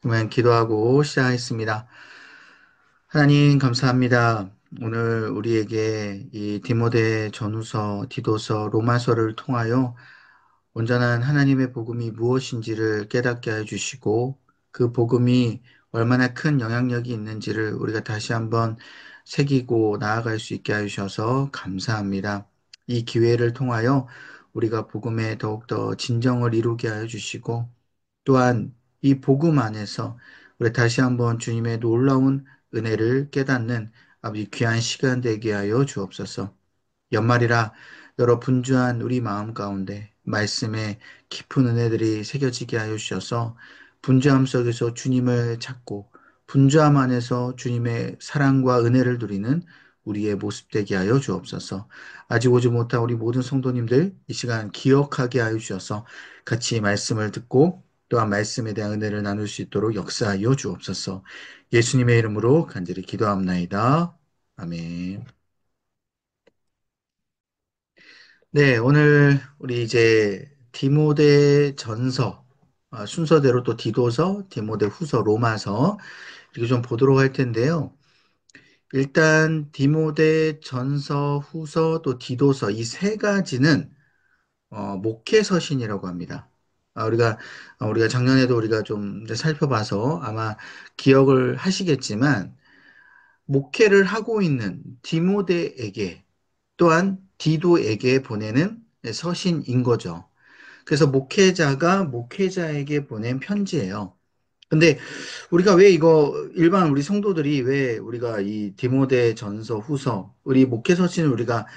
그러면 기도하고 시작하겠습니다. 하나님 감사합니다. 오늘 우리에게 이 디모데 전후서, 디도서, 로마서를 통하여 온전한 하나님의 복음이 무엇인지를 깨닫게 해주시고 그 복음이 얼마나 큰 영향력이 있는지를 우리가 다시 한번 새기고 나아갈 수 있게 해주셔서 감사합니다. 이 기회를 통하여 우리가 복음에 더욱더 진정을 이루게 하여 주시고 또한 이 복음 안에서 우리 다시 한번 주님의 놀라운 은혜를 깨닫는 아버지 귀한 시간 되게 하여 주옵소서. 연말이라 여러 분주한 우리 마음 가운데 말씀에 깊은 은혜들이 새겨지게 하여 주셔서 분주함 속에서 주님을 찾고 분주함 안에서 주님의 사랑과 은혜를 누리는 우리의 모습 되게 하여 주옵소서. 아직 오지 못한 우리 모든 성도님들 이 시간 기억하게 하여 주셔서 같이 말씀을 듣고 또한 말씀에 대한 은혜를 나눌 수 있도록 역사하여 주옵소서. 예수님의 이름으로 간절히 기도합나이다. 아멘. 네, 오늘 우리 이제 디모데 전서, 순서대로 또 디도서, 디모데 후서, 로마서 이렇게 좀 보도록 할 텐데요. 일단 디모데 전서, 후서, 또 디도서 이 세 가지는 목회 서신이라고 합니다. 우리가 작년에도 우리가 좀 이제 살펴봐서 아마 기억을 하시겠지만 목회를 하고 있는 디모데에게 또한 디도에게 보내는 서신인 거죠. 그래서 목회자가 목회자에게 보낸 편지예요. 근데 우리가 왜 이거 일반 우리 성도들이 왜 우리가 이 디모데 전서 후서 우리 목회 서신을 우리가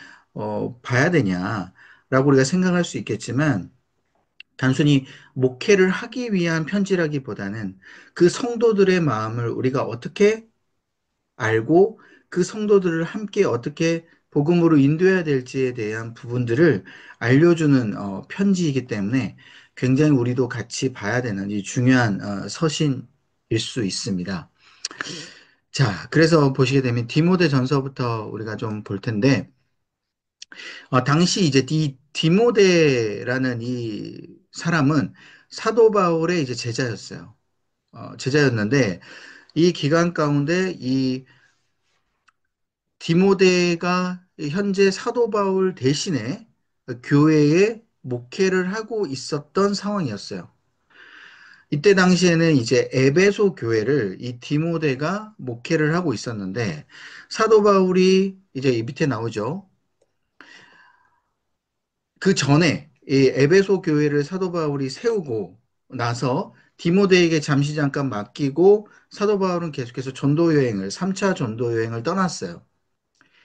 봐야 되냐라고 우리가 생각할 수 있겠지만 단순히 목회를 하기 위한 편지라기보다는 그 성도들의 마음을 우리가 어떻게 알고 그 성도들을 함께 어떻게 복음으로 인도해야 될지에 대한 부분들을 알려주는 편지이기 때문에 굉장히 우리도 같이 봐야 되는 이 중요한 서신일 수 있습니다. 자, 그래서 보시게 되면 디모데 전서부터 우리가 좀 볼 텐데 당시 이제 디모데라는 이 사람은 사도 바울의 이제 제자였어요. 제자였는데 이 기간 가운데 이 디모데가 현재 사도 바울 대신에 교회에 목회를 하고 있었던 상황이었어요. 이때 당시에는 이제 에베소 교회를 이 디모데가 목회를 하고 있었는데 사도 바울이 이제 이 밑에 나오죠. 그 전에 이 에베소 교회를 사도 바울이 세우고 나서 디모데에게 잠시 잠깐 맡기고 사도 바울은 계속해서 전도 여행을 3차 전도 여행을 떠났어요.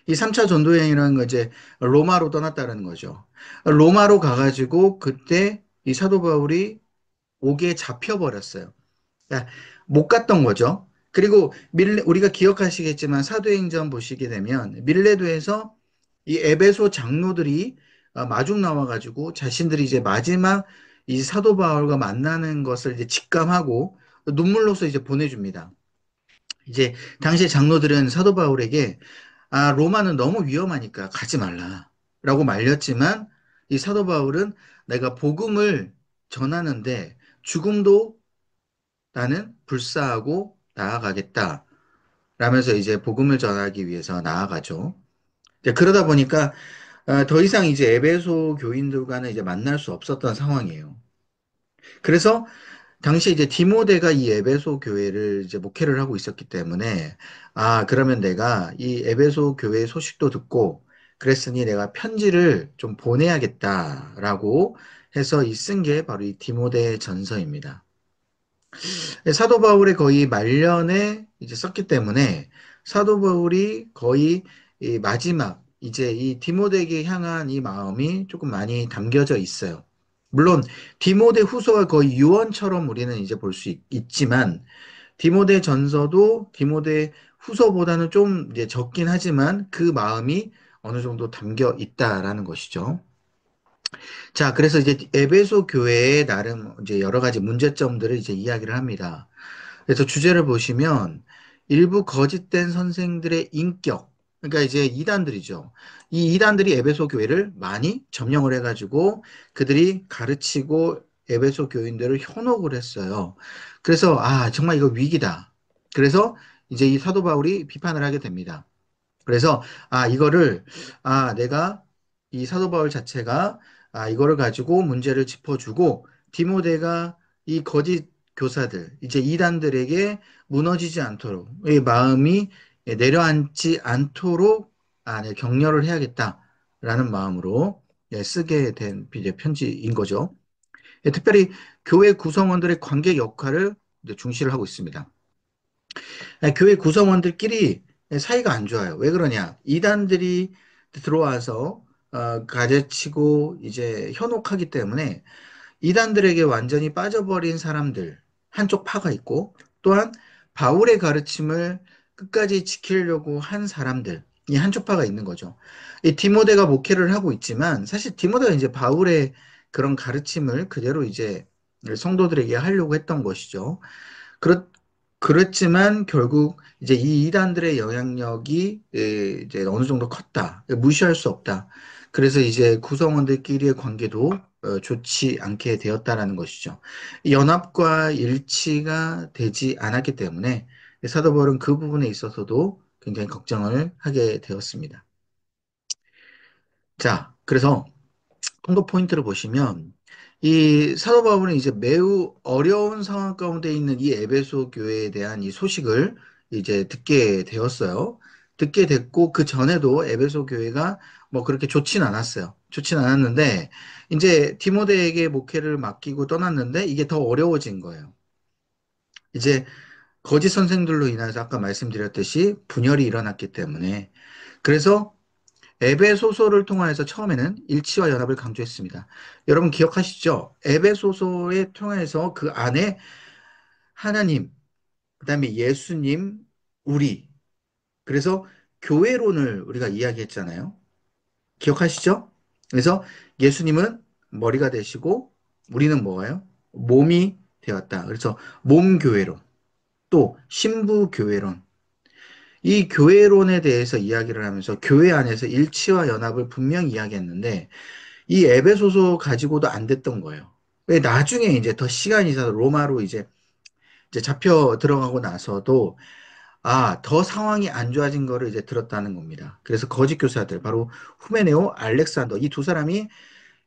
이 3차 전도 여행이라는 건 이제 로마로 떠났다는 거죠. 로마로 가가지고 그때 이 사도 바울이 옥에 잡혀버렸어요. 그러니까 못 갔던 거죠. 그리고 우리가 기억하시겠지만 사도행전 보시게 되면 밀레도에서 이 에베소 장로들이 마중 나와가지고 자신들이 이제 마지막 이 사도 바울과 만나는 것을 이제 직감하고 눈물로서 이제 보내줍니다. 이제 당시에 장로들은 사도 바울에게 로마는 너무 위험하니까 가지 말라 라고 말렸지만 이 사도 바울은 내가 복음을 전하는데 죽음도 나는 불사하고 나아가겠다 라면서 이제 복음을 전하기 위해서 나아가죠. 이제 그러다 보니까 더 이상 이제 에베소 교인들과는 이제 만날 수 없었던 상황이에요. 그래서 당시 이제 디모데가 이 에베소 교회를 이제 목회를 하고 있었기 때문에 그러면 내가 이 에베소 교회 소식도 듣고 그랬으니 내가 편지를 좀 보내야겠다라고 해서 이 쓴 게 바로 이 디모데 전서입니다. 사도 바울의 거의 말년에 이제 썼기 때문에 사도 바울이 거의 이 마지막 이제 이 디모데에게 향한 이 마음이 조금 많이 담겨져 있어요. 물론 디모데 후서가 거의 유언처럼 우리는 이제 볼 수 있지만 디모데 전서도 디모데 후서보다는 좀 이제 적긴 하지만 그 마음이 어느 정도 담겨 있다라는 것이죠. 자, 그래서 이제 에베소 교회의 나름 이제 여러 가지 문제점들을 이제 이야기를 합니다. 그래서 주제를 보시면 일부 거짓된 선생들의 인격, 그러니까 이제 이단들이죠. 이 이단들이 에베소 교회를 많이 점령을 해가지고 그들이 가르치고 에베소 교인들을 현혹을 했어요. 그래서 정말 이거 위기다. 그래서 이제 이 사도 바울이 비판을 하게 됩니다. 그래서 이거를 내가 이 사도 바울 자체가 이거를 가지고 문제를 짚어주고 디모데가 이 거짓 교사들 이제 이단들에게 무너지지 않도록 이 마음이 내려앉지 않도록 네, 격려를 해야겠다라는 마음으로 쓰게 된 이제 편지인 거죠. 특별히 교회 구성원들의 관계 역할을 이제 중시를 하고 있습니다. 교회 구성원들끼리 사이가 안 좋아요. 왜 그러냐? 이단들이 들어와서 가르치고 이제 현혹하기 때문에 이단들에게 완전히 빠져버린 사람들 한쪽 파가 있고 또한 바울의 가르침을 끝까지 지키려고 한 사람들 이 한쪽 파가 있는 거죠. 이 디모데가 목회를 하고 있지만 사실 디모데가 이제 바울의 그런 가르침을 그대로 이제 성도들에게 하려고 했던 것이죠. 그렇, 그렇지만 결국 이제 이 이단들의 영향력이 이제 어느 정도 컸다. 무시할 수 없다. 그래서 이제 구성원들끼리의 관계도 좋지 않게 되었다라는 것이죠. 연합과 일치가 되지 않았기 때문에 사도 바울은 그 부분에 있어서도 굉장히 걱정을 하게 되었습니다. 자, 그래서 통독 포인트를 보시면 이 사도 바울은 이제 매우 어려운 상황 가운데 있는 이 에베소 교회에 대한 이 소식을 이제 듣게 되었어요. 듣게 됐고 그 전에도 에베소 교회가 뭐 그렇게 좋진 않았어요. 좋진 않았는데 이제 디모데에게 목회를 맡기고 떠났는데 이게 더 어려워진 거예요. 이제 거짓 선생들로 인해서 아까 말씀드렸듯이 분열이 일어났기 때문에 그래서 에베소서를 통하여서 처음에는 일치와 연합을 강조했습니다. 여러분 기억하시죠? 에베소서에 통해서 그 안에 하나님, 그다음에 예수님, 우리. 그래서 교회론을 우리가 이야기했잖아요. 기억하시죠? 그래서 예수님은 머리가 되시고 우리는 뭐예요? 몸이 되었다. 그래서 몸교회론, 또 신부교회론. 이 교회론에 대해서 이야기를 하면서 교회 안에서 일치와 연합을 분명히 이야기했는데 이 에베소서 가지고도 안 됐던 거예요. 왜 나중에 이제 더 시간이 있어서 로마로 이제 잡혀 들어가고 나서도 더 상황이 안 좋아진 거를 이제 들었다는 겁니다. 그래서 거짓 교사들, 바로 후메네오, 알렉산더 이 두 사람이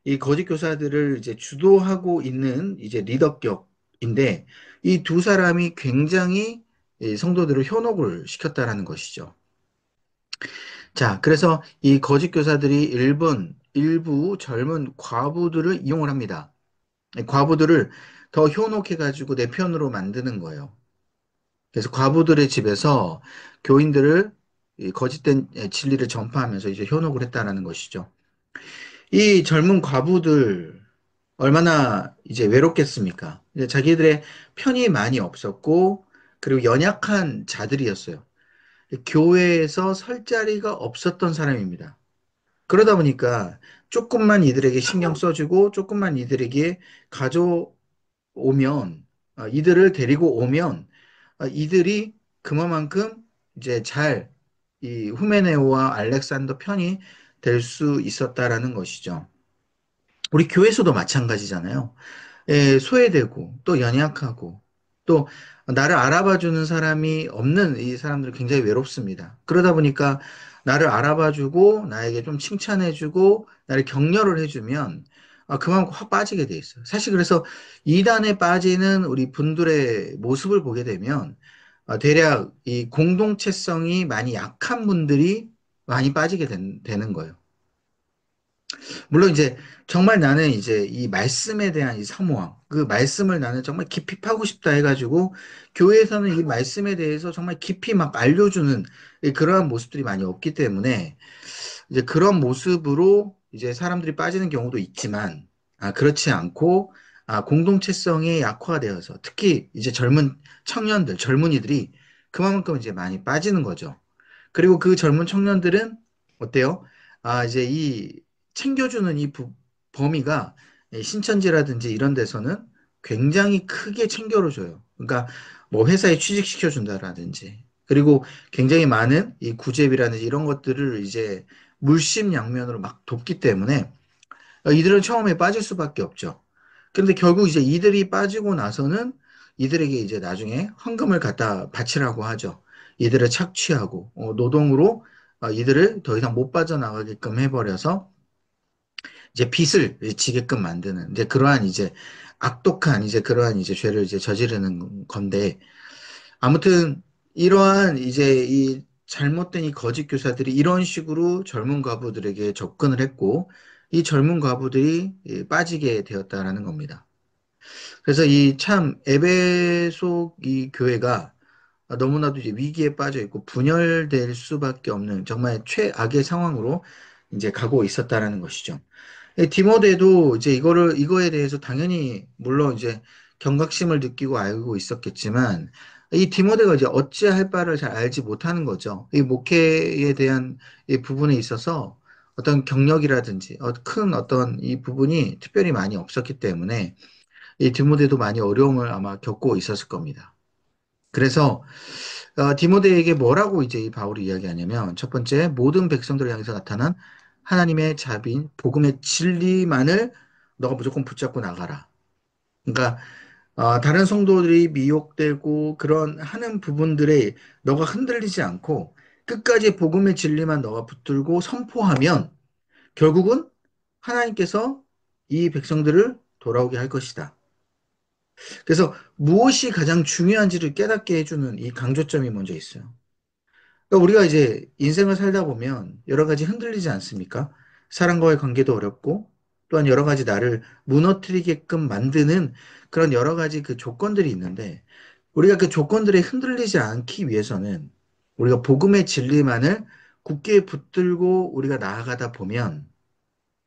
이 거짓 교사들을 이제 주도하고 있는 이제 리더격인데 이 두 사람이 굉장히 이 성도들을 현혹을 시켰다라는 것이죠. 자, 그래서 이 거짓 교사들이 일부 젊은 과부들을 이용을 합니다. 과부들을 더 현혹해가지고 내 편으로 만드는 거예요. 그래서 과부들의 집에서 교인들을 이 거짓된 진리를 전파하면서 이제 현혹을 했다라는 것이죠. 이 젊은 과부들 얼마나 이제 외롭겠습니까? 이제 자기들의 편이 많이 없었고, 그리고 연약한 자들이었어요. 교회에서 설 자리가 없었던 사람입니다. 그러다 보니까 조금만 이들에게 신경 써주고, 조금만 이들에게 가져오면, 이들을 데리고 오면, 이들이 그만큼 이제 이 후메네오와 알렉산더 편이 될 수 있었다라는 것이죠. 우리 교회에서도 마찬가지잖아요. 소외되고 또 연약하고 또 나를 알아봐주는 사람이 없는 이 사람들은 굉장히 외롭습니다. 그러다 보니까 나를 알아봐주고 나에게 좀 칭찬해주고 나를 격려를 해주면 그만큼 확 빠지게 돼 있어요. 사실 그래서 이단에 빠지는 우리 분들의 모습을 보게 되면 대략 이 공동체성이 많이 약한 분들이 많이 빠지게 되는 거예요. 물론 이제 정말 나는 이제 이 말씀에 대한 이 사모함, 그 말씀을 나는 정말 깊이 파고 싶다 해가지고 교회에서는 이 말씀에 대해서 정말 깊이 막 알려주는 그러한 모습들이 많이 없기 때문에 이제 그런 모습으로 이제 사람들이 빠지는 경우도 있지만 그렇지 않고 공동체성이 약화되어서 특히 이제 젊은 청년들, 젊은이들이 그만큼 이제 많이 빠지는 거죠. 그리고 그 젊은 청년들은 어때요? 이제 이 챙겨주는 범위가 신천지라든지 이런 데서는 굉장히 크게 챙겨줘요. 그러니까 뭐 회사에 취직시켜준다라든지 그리고 굉장히 많은 이 구제비라든지 이런 것들을 이제 물심양면으로 막 돕기 때문에 이들은 처음에 빠질 수밖에 없죠. 근데 결국 이제 이들이 빠지고 나서는 이들에게 이제 나중에 헌금을 갖다 바치라고 하죠. 이들을 착취하고 노동으로 이들을 더 이상 못 빠져나가게끔 해버려서 이제 빚을 지게끔 만드는 이제 그러한 이제 악독한 이제 그러한 이제 죄를 이제 저지르는 건데 아무튼 이러한 이제 이 잘못된 이 거짓 교사들이 이런 식으로 젊은 과부들에게 접근을 했고 이 젊은 과부들이 빠지게 되었다라는 겁니다. 그래서 이 참 에베소 이 교회가 너무나도 이제 위기에 빠져 있고 분열될 수밖에 없는 정말 최악의 상황으로 이제 가고 있었다라는 것이죠. 디모데도 이제 이거에 대해서 당연히, 물론 이제 경각심을 느끼고 알고 있었겠지만, 이 디모데가 이제 어찌할 바를 잘 알지 못하는 거죠. 이 목회에 대한 이 부분에 있어서 어떤 경력이라든지, 큰 어떤 이 부분이 특별히 많이 없었기 때문에, 이 디모데도 많이 어려움을 아마 겪고 있었을 겁니다. 그래서 디모데에게 뭐라고 이제 이 바울이 이야기하냐면 첫 번째 모든 백성들을 향해서 나타난 하나님의 자비인 복음의 진리만을 너가 무조건 붙잡고 나가라. 그러니까 다른 성도들이 미혹되고 그런 하는 부분들에 너가 흔들리지 않고 끝까지 복음의 진리만 너가 붙들고 선포하면 결국은 하나님께서 이 백성들을 돌아오게 할 것이다. 그래서 무엇이 가장 중요한지를 깨닫게 해주는 이 강조점이 먼저 있어요. 그러니까 우리가 이제 인생을 살다 보면 여러 가지 흔들리지 않습니까? 사람과의 관계도 어렵고 또한 여러 가지 나를 무너뜨리게끔 만드는 그런 여러 가지 그 조건들이 있는데 우리가 그 조건들에 흔들리지 않기 위해서는 우리가 복음의 진리만을 굳게 붙들고 우리가 나아가다 보면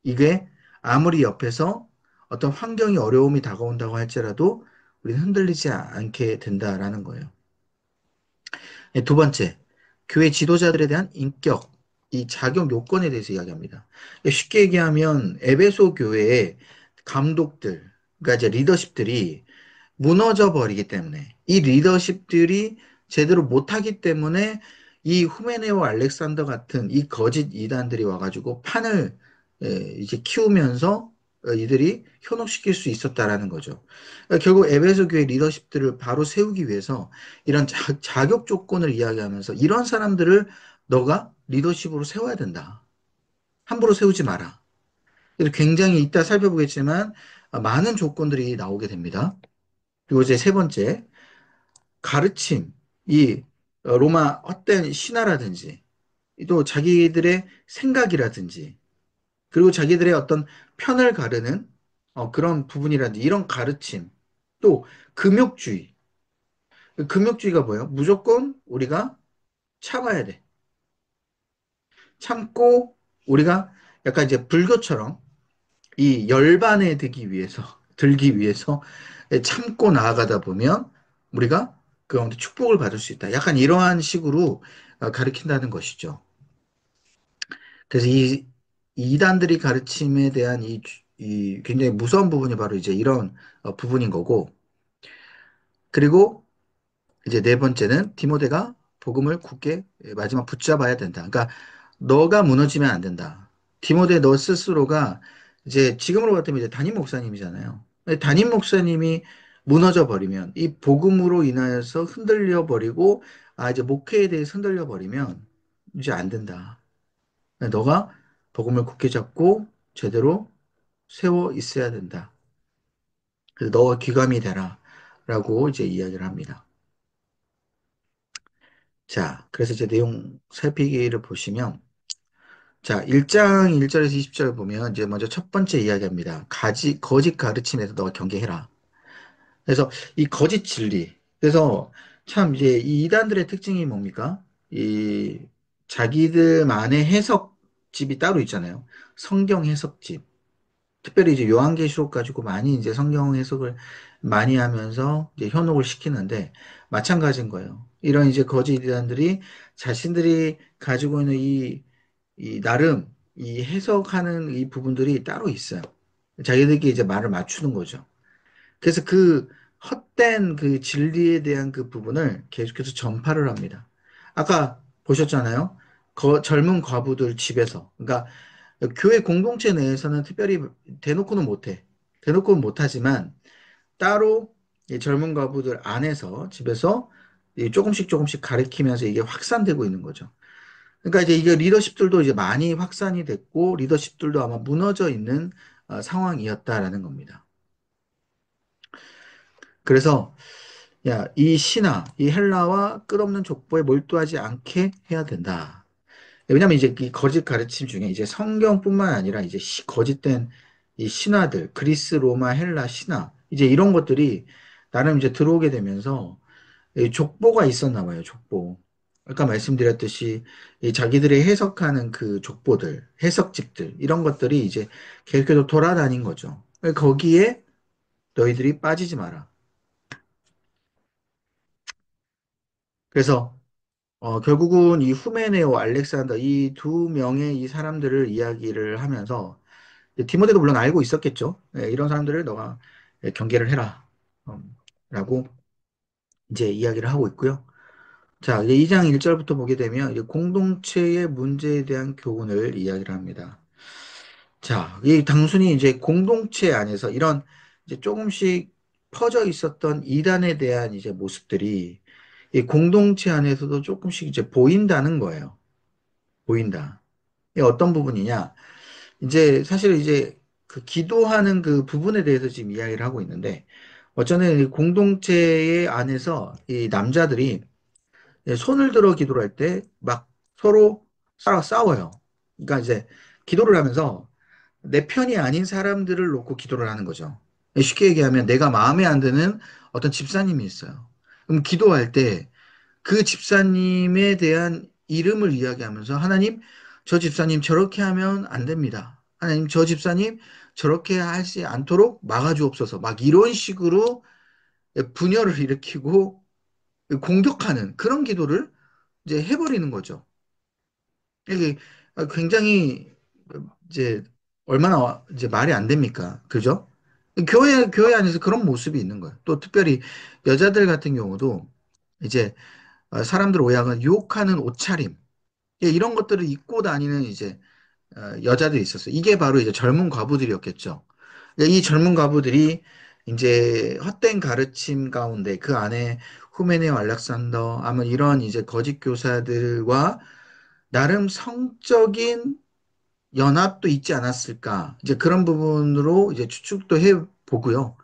이게 아무리 옆에서 어떤 환경이 어려움이 다가온다고 할지라도 우리는 흔들리지 않게 된다라는 거예요. 두 번째, 교회 지도자들에 대한 인격, 이 자격 요건에 대해서 이야기합니다. 쉽게 얘기하면 에베소 교회의 감독들, 그러니까 이제 리더십들이 무너져 버리기 때문에 이 리더십들이 제대로 못하기 때문에 이 후메네오 알렉산더 같은 이 거짓 이단들이 와가지고 판을 이제 키우면서 이들이 현혹시킬 수 있었다라는 거죠. 그러니까 결국 에베소 교회 리더십들을 바로 세우기 위해서 이런 자격 조건을 이야기하면서 이런 사람들을 너가 리더십으로 세워야 된다. 함부로 세우지 마라. 그래서 굉장히 이따 살펴보겠지만 많은 조건들이 나오게 됩니다. 그리고 이제 세 번째, 가르침, 이 로마 헛된 신화라든지 또 자기들의 생각이라든지 그리고 자기들의 어떤 편을 가르는 그런 부분이라든지 이런 가르침 또 금욕주의. 금욕주의가 뭐예요? 무조건 우리가 참아야 돼. 참고 우리가 약간 이제 불교처럼 이 열반에 들기 위해서 참고 나아가다 보면 우리가 그 가운데 축복을 받을 수 있다. 약간 이러한 식으로 가르친다는 것이죠. 그래서 이 이단들이 가르침에 대한 이 굉장히 무서운 부분이 바로 이제 이런 부분인 거고, 그리고 이제 네 번째는 디모데가 복음을 굳게 마지막 붙잡아야 된다. 그러니까 너가 무너지면 안 된다. 디모데 너 스스로가 이제 지금으로 같으면 이제 담임 목사님이잖아요. 담임 목사님이 무너져 버리면 이 복음으로 인하여서 흔들려 버리고 이제 목회에 대해서 흔들려 버리면 이제 안 된다. 너가 복음을 굳게 잡고 제대로 세워 있어야 된다. 그래서 너가 귀감이 되라. 라고 이제 이야기를 합니다. 자, 그래서 이제 내용 살피기를 보시면 자, 1장 1절에서 20절 보면 이제 먼저 첫 번째 이야기합니다. 거짓 가르침에서 너가 경계해라. 그래서 이 거짓 진리. 그래서 참 이제 이 이단들의 특징이 뭡니까? 이 자기들만의 해석집이 따로 있잖아요. 성경 해석집. 특별히 이제 요한계시록 가지고 많이 이제 성경 해석을 많이 하면서 이제 현혹을 시키는데 마찬가지인 거예요. 이런 이제 거짓 이단들이 자신들이 가지고 있는 이 나름 이 해석하는 이 부분들이 따로 있어요. 자기들끼리 이제 말을 맞추는 거죠. 그래서 그 헛된 그 진리에 대한 그 부분을 계속해서 전파를 합니다. 아까 보셨잖아요. 젊은 과부들 집에서. 그러니까 교회 공동체 내에서는 특별히 대놓고는 못해. 대놓고는 못하지만 따로 이 젊은 과부들 안에서 집에서 이 조금씩 조금씩 가르치면서 이게 확산되고 있는 거죠. 그러니까 이제 이게 리더십들도 이제 많이 확산이 됐고 리더십들도 아마 무너져 있는 상황이었다라는 겁니다. 그래서 야, 이 신화, 이 헬라와 끝없는 족보에 몰두하지 않게 해야 된다. 왜냐면 이제 이 거짓 가르침 중에 이제 성경뿐만 아니라 이제 거짓된 이 신화들, 그리스, 로마, 헬라 신화, 이제 이런 것들이 나름 이제 들어오게 되면서 이 족보가 있었나 봐요, 족보. 아까 말씀드렸듯이 이 자기들이 해석하는 그 족보들, 해석집들, 이런 것들이 이제 계속해서 돌아다닌 거죠. 거기에 너희들이 빠지지 마라. 그래서 결국은 이 후메네오, 알렉산더 이 두 명의 이 사람들을 이야기를 하면서 디모데도 물론 알고 있었겠죠. 예, 이런 사람들을 너가 경계를 해라. 라고 이제 이야기를 하고 있고요. 자, 이제 2장 1절부터 보게 되면 이제 공동체의 문제에 대한 교훈을 이야기를 합니다. 자, 이 단순히 이제 공동체 안에서 이런 이제 조금씩 퍼져 있었던 이단에 대한 이제 모습들이 이 공동체 안에서도 조금씩 이제 보인다는 거예요. 보인다. 이게 어떤 부분이냐? 이제 사실 이제 그 기도하는 그 부분에 대해서 지금 이야기를 하고 있는데 어쩌면 이 공동체의 안에서 이 남자들이 손을 들어 기도를 할 때 막 서로 싸워요. 그러니까 이제 기도를 하면서 내 편이 아닌 사람들을 놓고 기도를 하는 거죠. 쉽게 얘기하면 내가 마음에 안 드는 어떤 집사님이 있어요. 그럼 기도할 때 그 집사님에 대한 이름을 이야기하면서 하나님, 저 집사님 저렇게 하면 안 됩니다. 하나님, 저 집사님 저렇게 하지 않도록 막아주옵소서. 막 이런 식으로 분열을 일으키고 공격하는 그런 기도를 이제 해버리는 거죠. 이게 굉장히 이제 얼마나 이제 말이 안 됩니까? 그죠? 교회 안에서 그런 모습이 있는 거예요. 또 특별히 여자들 같은 경우도 이제 사람들 오해하는 유혹하는 옷차림, 예, 이런 것들을 입고 다니는 이제 여자들이 있었어요. 이게 바로 이제 젊은 과부들이었겠죠. 이 젊은 과부들이 이제 헛된 가르침 가운데 그 안에 후메네오 알렉산더 아마 이런 이제 거짓 교사들과 나름 성적인 연합도 있지 않았을까. 이제 그런 부분으로 이제 추측도 해 보고요.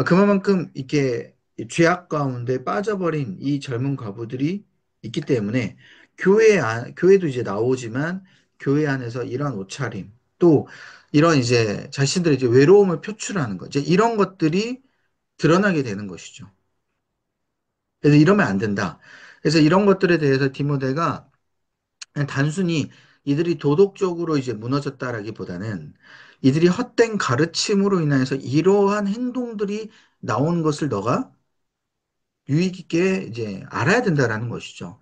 그만큼 이렇게 죄악 가운데 빠져버린 이 젊은 과부들이 있기 때문에 교회도 이제 나오지만 교회 안에서 이런 옷차림, 또 이런 이제 자신들의 이제 외로움을 표출하는 것, 이제 이런 것들이 드러나게 되는 것이죠. 그래서 이러면 안 된다. 그래서 이런 것들에 대해서 디모데가 그냥 단순히 이들이 도덕적으로 이제 무너졌다라기보다는 이들이 헛된 가르침으로 인해서 이러한 행동들이 나온 것을 너가 유익 있게 이제 알아야 된다라는 것이죠.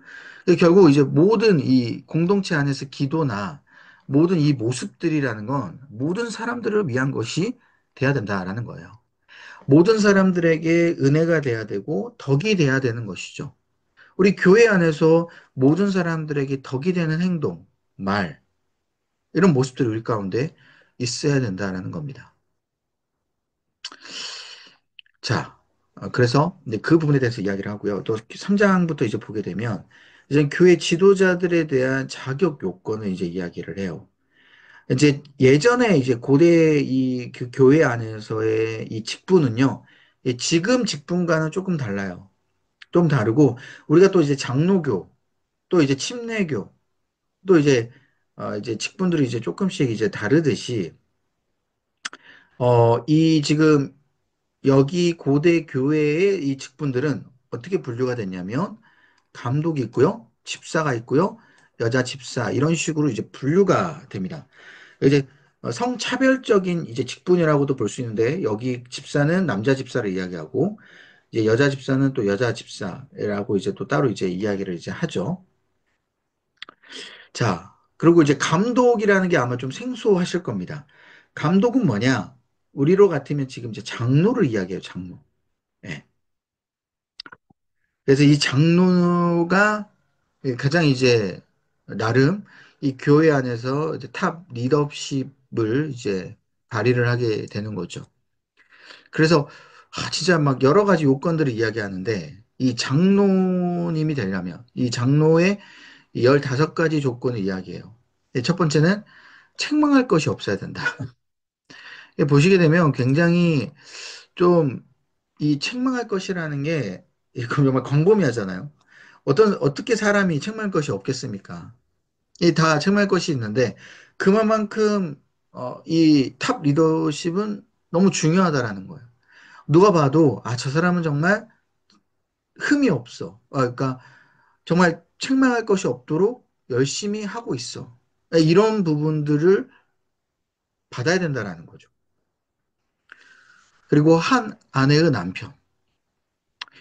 결국 이제 모든 이 공동체 안에서 기도나 모든 이 모습들이라는 건 모든 사람들을 위한 것이 돼야 된다라는 거예요. 모든 사람들에게 은혜가 돼야 되고 덕이 돼야 되는 것이죠. 우리 교회 안에서 모든 사람들에게 덕이 되는 행동, 말, 이런 모습들이 우리 가운데 있어야 된다는 겁니다. 자, 그래서 이제 그 부분에 대해서 이야기를 하고요. 또 3장부터 이제 보게 되면 이제 교회 지도자들에 대한 자격 요건을 이제 이야기를 해요. 이제 예전에 이제 고대 이 그 교회 안에서의 이 직분은요, 지금 직분과는 조금 달라요. 좀 다르고 우리가 또 이제 장로교, 또 이제 침례교, 또 이제 직분들이 이제 조금씩 이제 다르듯이 이 지금 여기 고대 교회의 이 직분들은 어떻게 분류가 됐냐면 감독이 있고요, 집사가 있고요, 여자 집사 이런 식으로 이제 분류가 됩니다. 이제 성차별적인 이제 직분이라고도 볼 수 있는데 여기 집사는 남자 집사를 이야기하고 이제 여자 집사는 또 여자 집사라고 이제 또 따로 이제 이야기를 이제 하죠. 자, 그리고 이제 감독이라는 게 아마 좀 생소하실 겁니다. 감독은 뭐냐? 우리로 같으면 지금 이제 장로를 이야기해요, 장로. 예. 그래서 이 장로가 가장 이제 나름 이 교회 안에서 이제 탑 리더십을 이제 발휘를 하게 되는 거죠. 그래서 진짜 막 여러 가지 요건들을 이야기하는데 이 장로님이 되려면 이 장로의 15가지 조건을 이야기해요. 첫 번째는 책망할 것이 없어야 된다. 보시게 되면 굉장히 좀 이 책망할 것이라는 게 이거 정말 광범위하잖아요. 어떻게 사람이 책망할 것이 없겠습니까? 이 다 책망할 것이 있는데 그만큼 이 탑 리더십은 너무 중요하다라는 거예요. 누가 봐도 저 사람은 정말 흠이 없어. 그러니까 정말 책망할 것이 없도록 열심히 하고 있어. 이런 부분들을 받아야 된다라는 거죠. 그리고 한 아내의 남편.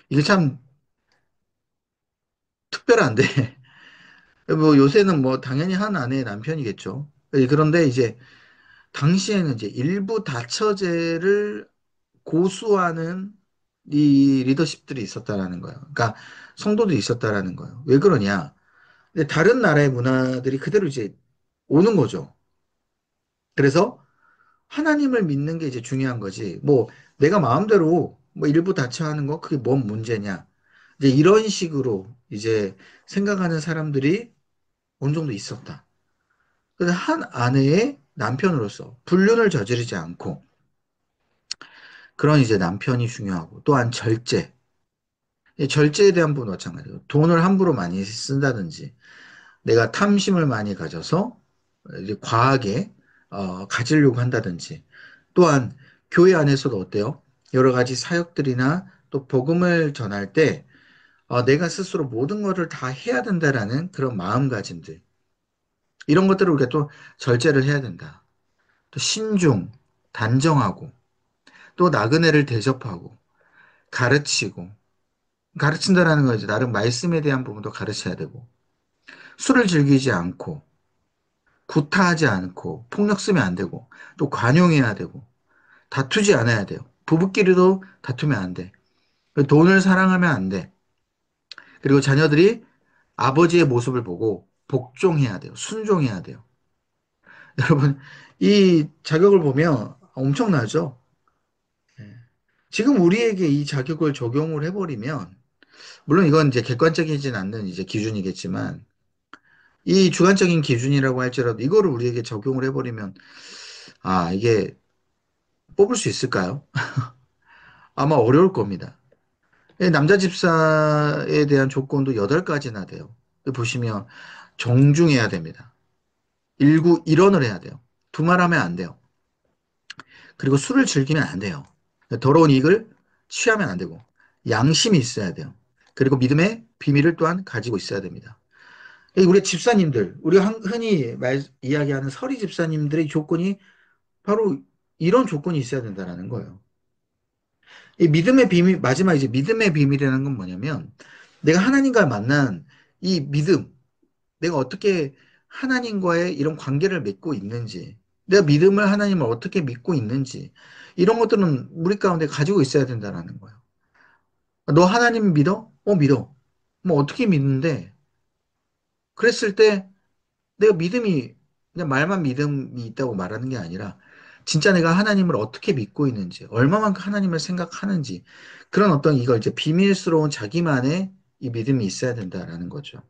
이게 참 특별한데, 뭐 요새는 뭐 당연히 한 아내의 남편이겠죠. 그런데 이제 당시에는 이제 일부 다처제를 고수하는 이 리더십들이 있었다라는 거예요. 그러니까 성도들이 있었다라는 거예요. 왜 그러냐? 근데 다른 나라의 문화들이 그대로 이제 오는 거죠. 그래서 하나님을 믿는 게 이제 중요한 거지. 뭐 내가 마음대로 뭐 일부 다처하는 거 그게 뭔 문제냐. 이제 이런 식으로 이제 생각하는 사람들이 어느 정도 있었다. 그래서 한 아내의 남편으로서 불륜을 저지르지 않고 그런 이제 남편이 중요하고 또한 절제. 이 절제에 대한 부분 마찬가지예요. 돈을 함부로 많이 쓴다든지 내가 탐심을 많이 가져서 이제 과하게 가지려고 한다든지 또한 교회 안에서도 어때요? 여러 가지 사역들이나 또 복음을 전할 때 내가 스스로 모든 것을 다 해야 된다라는 그런 마음가짐들 이런 것들을 우리가 또 절제를 해야 된다. 또 신중, 단정하고 또 나그네를 대접하고 가르치고 가르친다라는 건 이제 나름 말씀에 대한 부분도 가르쳐야 되고 술을 즐기지 않고 구타하지 않고 폭력 쓰면 안 되고 또 관용해야 되고 다투지 않아야 돼요. 부부끼리도 다투면 안 돼. 돈을 사랑하면 안 돼. 그리고 자녀들이 아버지의 모습을 보고 복종해야 돼요. 순종해야 돼요. 여러분, 이 자격을 보면 엄청나죠? 예. 지금 우리에게 이 자격을 적용을 해버리면, 물론 이건 이제 객관적이진 않는 이제 기준이겠지만, 이 주관적인 기준이라고 할지라도 이거를 우리에게 적용을 해버리면, 이게 뽑을 수 있을까요? 아마 어려울 겁니다. 남자 집사에 대한 조건도 8가지나 돼요. 보시면 정중해야 됩니다. 일언을 해야 돼요. 두말하면 안 돼요. 그리고 술을 즐기면 안 돼요. 더러운 이익을 취하면 안 되고 양심이 있어야 돼요. 그리고 믿음의 비밀을 또한 가지고 있어야 됩니다. 우리 집사님들, 우리가 흔히 이야기하는 서리 집사님들의 조건이 바로 이런 조건이 있어야 된다는 거예요. 이 믿음의 비밀, 마지막 이제 믿음의 비밀이라는 건 뭐냐면 내가 하나님과 만난 이 믿음, 내가 어떻게 하나님과의 이런 관계를 맺고 있는지, 내가 믿음을 하나님을 어떻게 믿고 있는지, 이런 것들은 우리 가운데 가지고 있어야 된다는 거예요. 너 하나님 믿어? 믿어. 뭐 어떻게 믿는데? 그랬을 때 내가 믿음이 그냥 말만 믿음이 있다고 말하는 게 아니라 진짜 내가 하나님을 어떻게 믿고 있는지, 얼마만큼 하나님을 생각하는지 그런 어떤 이걸 이제 비밀스러운 자기만의 이 믿음이 있어야 된다라는 거죠.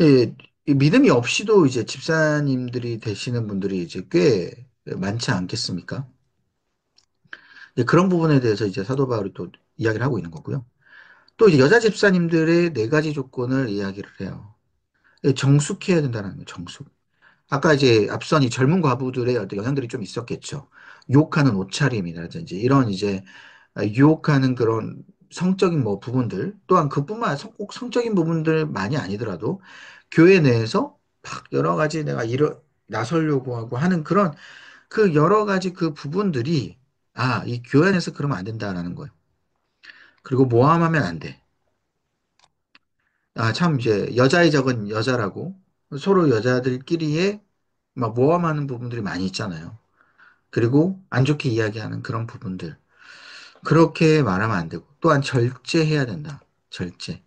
예, 이 믿음이 없이도 이제 집사님들이 되시는 분들이 이제 꽤 많지 않겠습니까? 이제 그런 부분에 대해서 이제 사도 바울이 또 이야기를 하고 있는 거고요. 또 이제 여자 집사님들의 4가지 조건을 이야기를 해요. 예, 정숙해야 된다는 거예요, 정숙. 아까 이제 앞선 이 젊은 과부들의 어떤 영향들이 좀 있었겠죠. 유혹하는 옷차림이라든지 이런 이제 유혹하는 그런 성적인 뭐 부분들 또한 그뿐만 아니라 꼭 성적인 부분들만이 아니더라도 교회 내에서 막 여러 가지 내가 나서려고 하고 하는 그런 그 여러 가지 그 부분들이 이 교회 안에서 그러면 안 된다라는 거예요. 그리고 모함하면 안 돼. 참 이제 여자의 적은 여자라고 서로 여자들끼리의 막 모함하는 부분들이 많이 있잖아요. 그리고 안 좋게 이야기하는 그런 부분들. 그렇게 말하면 안 되고, 또한 절제해야 된다. 절제.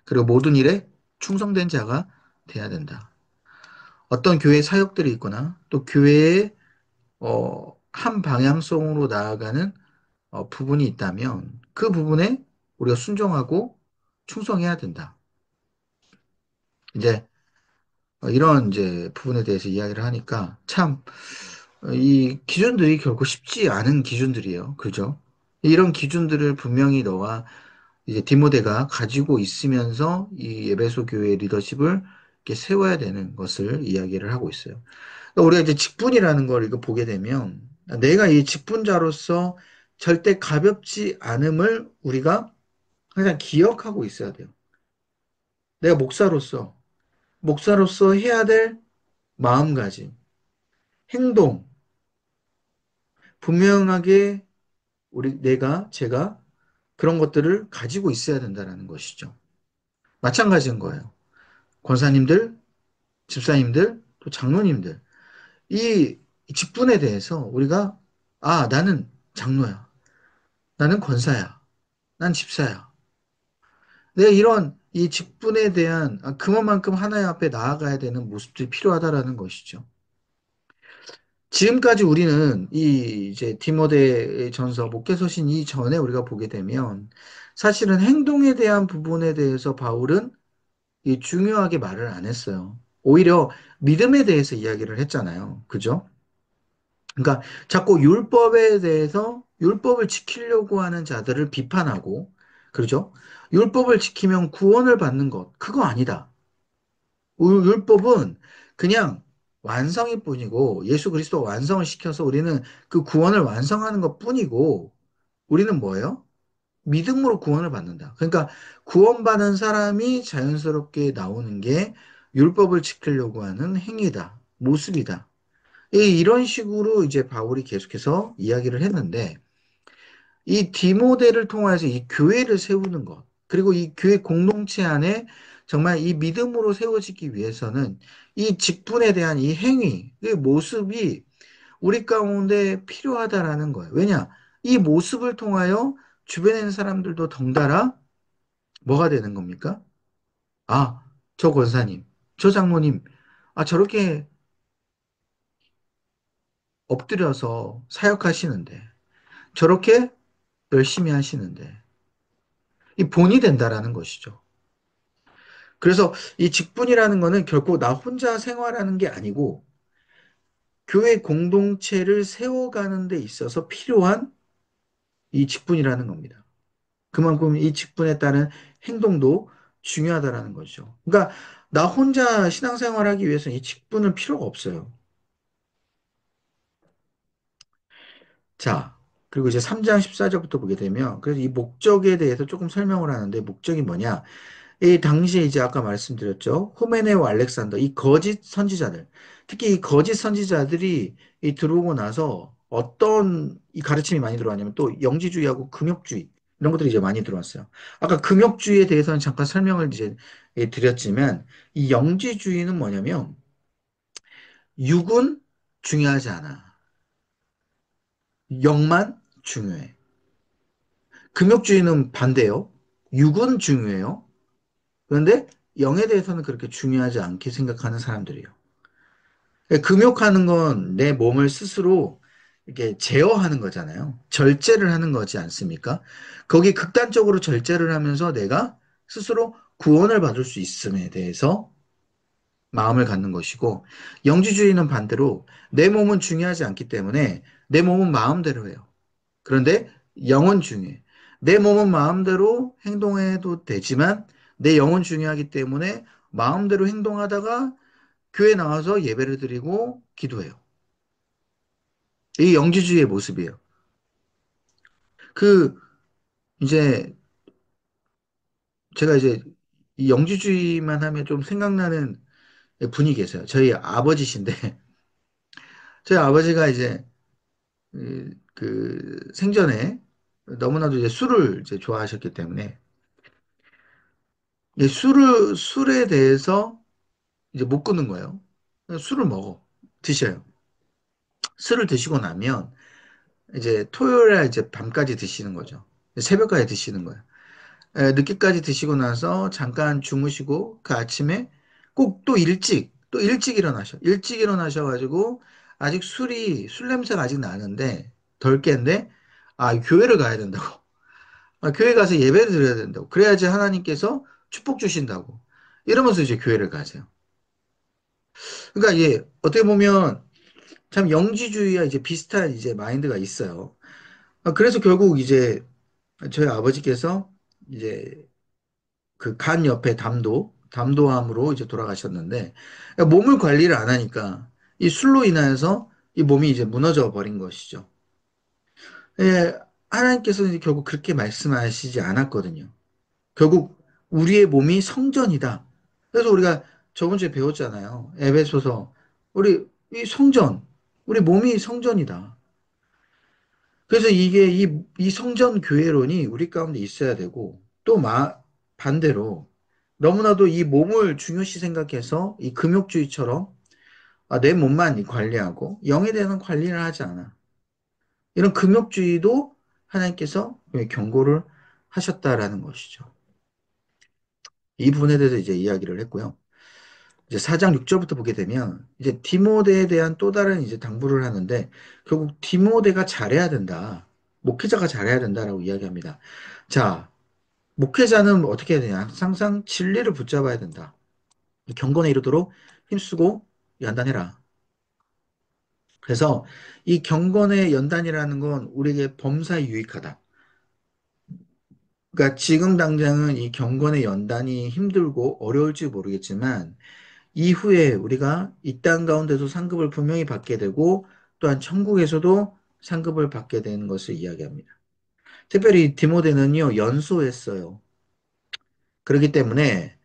그리고 모든 일에 충성된 자가 돼야 된다. 어떤 교회 사역들이 있거나, 또 교회에 한 방향성으로 나아가는 부분이 있다면 그 부분에 우리가 순종하고 충성해야 된다. 이제 이런 이제 부분에 대해서 이야기를 하니까 참 이 기준들이 결코 쉽지 않은 기준들이에요. 그죠? 이런 기준들을 분명히 너와 이제 디모데가 가지고 있으면서 이 에베소 교회의 리더십을 이렇게 세워야 되는 것을 이야기를 하고 있어요. 그러니까 우리가 이제 직분이라는 걸 이거 보게 되면 내가 이 직분자로서 절대 가볍지 않음을 우리가 항상 기억하고 있어야 돼요. 내가 목사로서 해야 될 마음가짐, 행동, 분명하게 제가 그런 것들을 가지고 있어야 된다는 것이죠. 마찬가지인 거예요. 권사님들, 집사님들, 또 장로님들. 이 직분에 대해서 우리가, 나는 장로야. 나는 권사야. 난 집사야. 내 이런 이 직분에 대한 그만큼 하나님 앞에 나아가야 되는 모습들이 필요하다라는 것이죠. 지금까지 우리는 이 이제 디모데 전서 목회서신 이전에 우리가 보게 되면 사실은 행동에 대한 부분에 대해서 바울은 이 중요하게 말을 안 했어요. 오히려 믿음에 대해서 이야기를 했잖아요. 그죠? 그러니까 자꾸 율법에 대해서 율법을 지키려고 하는 자들을 비판하고 그러죠? 율법을 지키면 구원을 받는 것 그거 아니다. 율법은 그냥 완성일 뿐이고 예수 그리스도 완성을 시켜서 우리는 그 구원을 완성하는 것 뿐이고 우리는 뭐예요? 믿음으로 구원을 받는다. 그러니까 구원받은 사람이 자연스럽게 나오는 게 율법을 지키려고 하는 행위다. 모습이다. 이런 식으로 이제 바울이 계속해서 이야기를 했는데 이 디모데를 통해서 이 교회를 세우는 것, 그리고 이 교회 공동체 안에 정말 이 믿음으로 세워지기 위해서는 이 직분에 대한 이 행위, 이 모습이 우리 가운데 필요하다라는 거예요. 왜냐? 이 모습을 통하여 주변에 있는 사람들도 덩달아 뭐가 되는 겁니까? 아, 저 권사님, 저 장모님, 저렇게 엎드려서 사역하시는데, 저렇게 열심히 하시는데, 이 본이 된다라는 것이죠. 그래서 이 직분이라는 거는 결코 나 혼자 생활하는 게 아니고 교회 공동체를 세워가는 데 있어서 필요한 이 직분이라는 겁니다. 그만큼 이 직분에 따른 행동도 중요하다라는 거죠. 그러니까 나 혼자 신앙생활하기 위해서는 이 직분은 필요가 없어요. 자, 그리고 이제 3장 14절부터 보게 되면 그래서 이 목적에 대해서 조금 설명을 하는데 목적이 뭐냐? 이 당시에 이제 아까 말씀드렸죠. 호메네오 알렉산더, 이 거짓 선지자들, 특히 이 거짓 선지자들이 이 들어오고 나서 어떤 이 가르침이 많이 들어왔냐면 또 영지주의하고 금욕주의 이런 것들이 이제 많이 들어왔어요. 아까 금욕주의에 대해서는 잠깐 설명을 이제 드렸지만 이 영지주의는 뭐냐면 육은 중요하지 않아. 영만 중요해. 금욕주의는 반대요. 육은 중요해요. 그런데 영에 대해서는 그렇게 중요하지 않게 생각하는 사람들이에요. 금욕하는 건 내 몸을 스스로 이렇게 제어하는 거잖아요. 절제를 하는 거지 않습니까? 거기 극단적으로 절제를 하면서 내가 스스로 구원을 받을 수 있음에 대해서 마음을 갖는 것이고, 영지주의는 반대로 내 몸은 중요하지 않기 때문에 내 몸은 마음대로 해요. 그런데 영은 중요해. 내 몸은 마음대로 행동해도 되지만 내 영은 중요하기 때문에 마음대로 행동하다가 교회 나와서 예배를 드리고 기도해요. 이 영지주의의 모습이에요. 그 이제 제가 이제 이 영지주의만 하면 좀 생각나는 분이 계세요. 저희 아버지신데 저희 아버지가 이제 그 생전에 너무나도 이제 술을 이제 좋아하셨기 때문에 이 술에 대해서 이제 못 끊는 거예요. 술을 먹어 드셔요. 술을 드시고 나면 이제 토요일에 이제 밤까지 드시는 거죠. 새벽까지 드시는 거예요. 늦게까지 드시고 나서 잠깐 주무시고 그 아침에 꼭 또 일찍 일어나셔. 일찍 일어나셔가지고 아직 술 냄새가 아직 나는데, 덜 깬데, 아, 교회를 가야 된다고. 아, 교회 가서 예배를 드려야 된다고. 그래야지 하나님께서 축복 주신다고. 이러면서 이제 교회를 가세요. 그러니까 이게 어떻게 보면 참 영지주의와 이제 비슷한 이제 마인드가 있어요. 아, 그래서 결국 이제 저희 아버지께서 이제 그 간 옆에 담도암으로 이제 돌아가셨는데 그러니까 몸을 관리를 안 하니까 이 술로 인하여서 이 몸이 이제 무너져 버린 것이죠. 예, 하나님께서는 이제 결국 그렇게 말씀하시지 않았거든요. 결국 우리의 몸이 성전이다. 그래서 우리가 저번 주에 배웠잖아요. 에베소서. 우리 이 성전, 우리 몸이 성전이다. 그래서 이게 이 성전 교회론이 우리 가운데 있어야 되고 또 반대로 너무나도 이 몸을 중요시 생각해서 이 금욕주의처럼 아, 내 몸만 관리하고 영에 대한 관리를 하지 않아. 이런 금욕주의도 하나님께서 경고를 하셨다라는 것이죠. 이 부분에 대해서 이제 이야기를 했고요. 이제 4장 6절부터 보게 되면 이제 디모데에 대한 또 다른 이제 당부를 하는데 결국 디모데가 잘해야 된다. 목회자가 잘해야 된다라고 이야기합니다. 자, 목회자는 어떻게 해야 되냐? 항상 진리를 붙잡아야 된다. 경건에 이르도록 힘쓰고 연단해라. 그래서 이 경건의 연단이라는 건 우리에게 범사에 유익하다. 그러니까 지금 당장은 이 경건의 연단이 힘들고 어려울지 모르겠지만 이후에 우리가 이 땅 가운데서 상급을 분명히 받게 되고 또한 천국에서도 상급을 받게 되는 것을 이야기합니다. 특별히 디모데는요, 연소했어요. 그렇기 때문에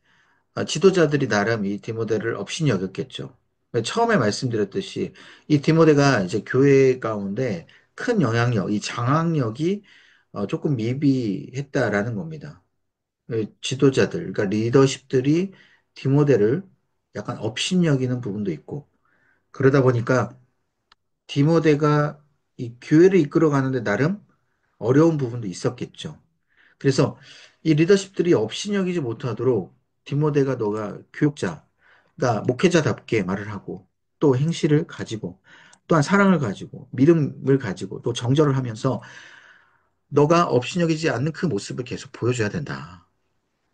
지도자들이 나름 이 디모데를 업신이 여겼겠죠. 처음에 말씀드렸듯이 이 디모데가 이제 교회 가운데 큰 영향력, 이 장악력이 조금 미비했다라는 겁니다. 지도자들, 그러니까 리더십들이 디모데를 약간 업신 여기는 부분도 있고 그러다 보니까 디모데가 이 교회를 이끌어 가는데 나름 어려운 부분도 있었겠죠. 그래서 이 리더십들이 업신여기지 못하도록 디모데가 너가 교육자, 그러니까 목회자답게 말을 하고 또 행실을 가지고 또한 사랑을 가지고 믿음을 가지고 또 정절을 하면서 너가 업신여기지 않는 그 모습을 계속 보여줘야 된다.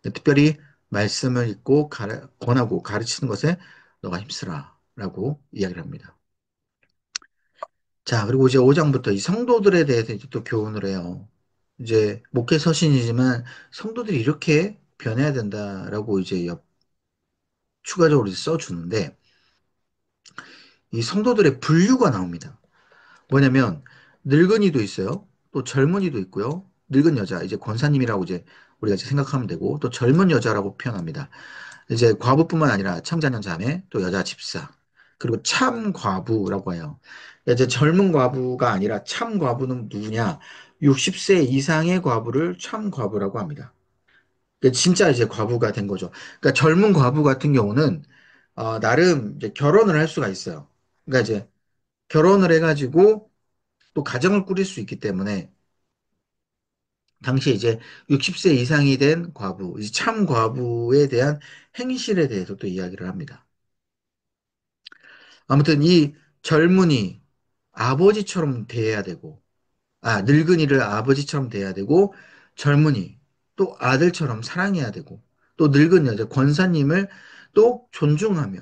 특별히 말씀을 읽고 권하고 가르치는 것에 너가 힘쓰라 라고 이야기를 합니다. 자, 그리고 이제 5장부터 이 성도들에 대해서 이제 또 교훈을 해요. 이제 목회 서신이지만 성도들이 이렇게 변해야 된다라고 이제 추가적으로 이제 써주는데 이 성도들의 분류가 나옵니다. 뭐냐면 늙은이도 있어요. 또 젊은이도 있고요. 늙은 여자, 이제 권사님이라고 이제 우리가 이제 생각하면 되고 또 젊은 여자라고 표현합니다. 이제 과부뿐만 아니라 청자년 자매, 또 여자 집사, 그리고 참 과부라고 해요. 이제 젊은 과부가 아니라 참 과부는 누구냐? 60세 이상의 과부를 참 과부라고 합니다. 그러니까 진짜 이제 과부가 된 거죠. 그러니까 젊은 과부 같은 경우는 나름 이제 결혼을 할 수가 있어요. 그러니까 이제 결혼을 해가지고 또 가정을 꾸릴 수 있기 때문에 당시에 이제 60세 이상이 된 과부, 이제 참 과부에 대한 행실에 대해서 또 이야기를 합니다. 아무튼 이 젊은이 아버지처럼 대해야 되고, 늙은이를 아버지처럼 대해야 되고, 젊은이 또 아들처럼 사랑해야 되고, 또 늙은 여자 권사님을 또 존중하며,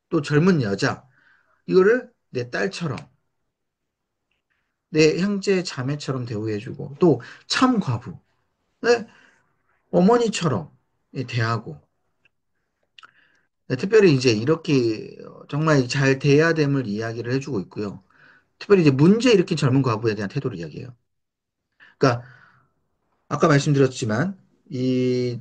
또 젊은 여자 이거를 내 딸처럼, 내 형제 자매처럼 대우해주고, 또 참 과부, 네, 어머니처럼 대하고, 네, 특별히 이제 이렇게 정말 잘 대해야 됨을 이야기를 해주고 있고요. 특별히 이제 문제 일으킨 젊은 과부에 대한 태도를 이야기해요. 그러니까 아까 말씀드렸지만 이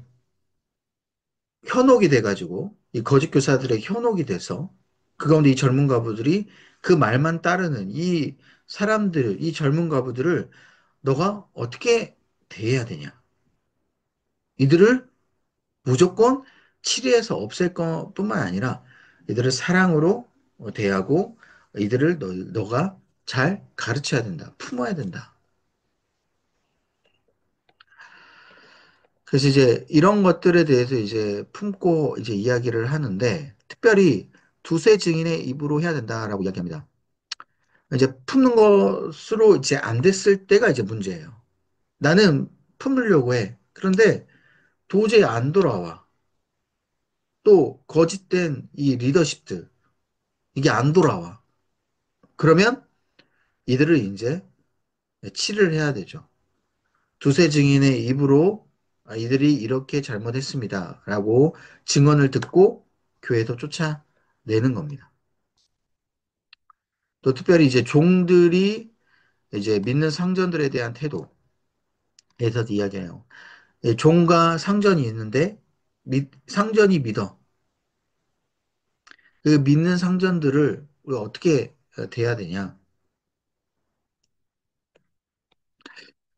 현혹이 돼가지고 이 거짓 교사들의 현혹이 돼서 그 가운데 이 젊은 과부들이 그 말만 따르는 이 사람들, 이 젊은 과부들을 너가 어떻게 대해야 되냐? 이들을 무조건 치리해서 없앨 것뿐만 아니라 이들을 사랑으로 대하고 이들을 너가 잘 가르쳐야 된다. 품어야 된다. 그래서 이제 이런 것들에 대해서 이제 품고 이제 이야기를 하는데 특별히 두세 증인의 입으로 해야 된다라고 이야기합니다. 이제 품는 것으로 이제 안 됐을 때가 이제 문제예요. 나는 품으려고 해. 그런데 도저히 안 돌아와. 또 거짓된 이 리더십들, 이게 안 돌아와. 그러면 이들을 이제 치를 해야 되죠. 두세 증인의 입으로 이들이 이렇게 잘못했습니다. 라고 증언을 듣고 교회에서 쫓아내는 겁니다. 또 특별히 이제 종들이 이제 믿는 상전들에 대한 태도에서 이야기해요. 예, 종과 상전이 있는데 상전이 믿어. 그 믿는 상전들을 우리가 어떻게 대해야 되냐.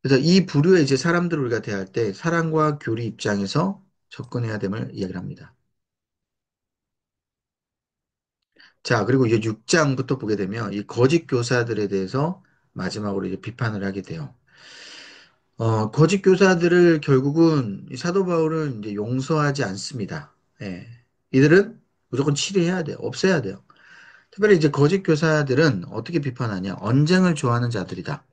그래서 이 부류의 이제 사람들을 우리가 대할 때 사랑과 교리 입장에서 접근해야 됨을 이야기를 합니다. 자, 그리고 이제 6장부터 보게 되면 이 거짓 교사들에 대해서 마지막으로 이제 비판을 하게 돼요. 거짓 교사들을 결국은 이 사도 바울은 이제 용서하지 않습니다. 예. 이들은 무조건 치료해야 돼요. 없애야 돼요. 특별히 이제 거짓 교사들은 어떻게 비판하냐? 언쟁을 좋아하는 자들이다.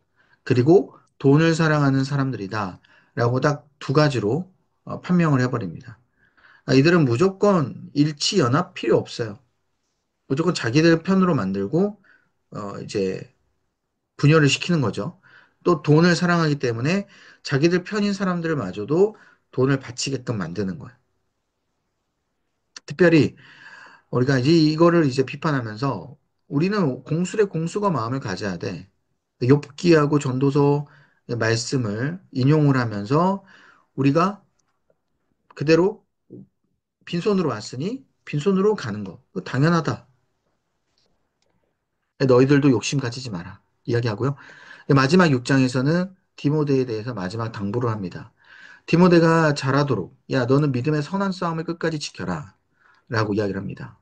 그리고 돈을 사랑하는 사람들이다. 라고 딱 두 가지로 판명을 해버립니다. 이들은 무조건 일치 연합 필요 없어요. 무조건 자기들 편으로 만들고 이제 분열을 시키는 거죠. 또 돈을 사랑하기 때문에 자기들 편인 사람들마저도 돈을 바치게끔 만드는 거예요. 특별히 우리가 이제 이거를 이제 비판하면서 우리는 공술의 공수가 마음을 가져야 돼. 욥기하고 전도서 말씀을 인용을 하면서 우리가 그대로 빈손으로 왔으니 빈손으로 가는 거. 그거 당연하다. 너희들도 욕심 가지지 마라. 이야기하고요. 마지막 6장에서는 디모데에 대해서 마지막 당부를 합니다. 디모데가 잘하도록, 야, 너는 믿음의 선한 싸움을 끝까지 지켜라. 라고 이야기를 합니다.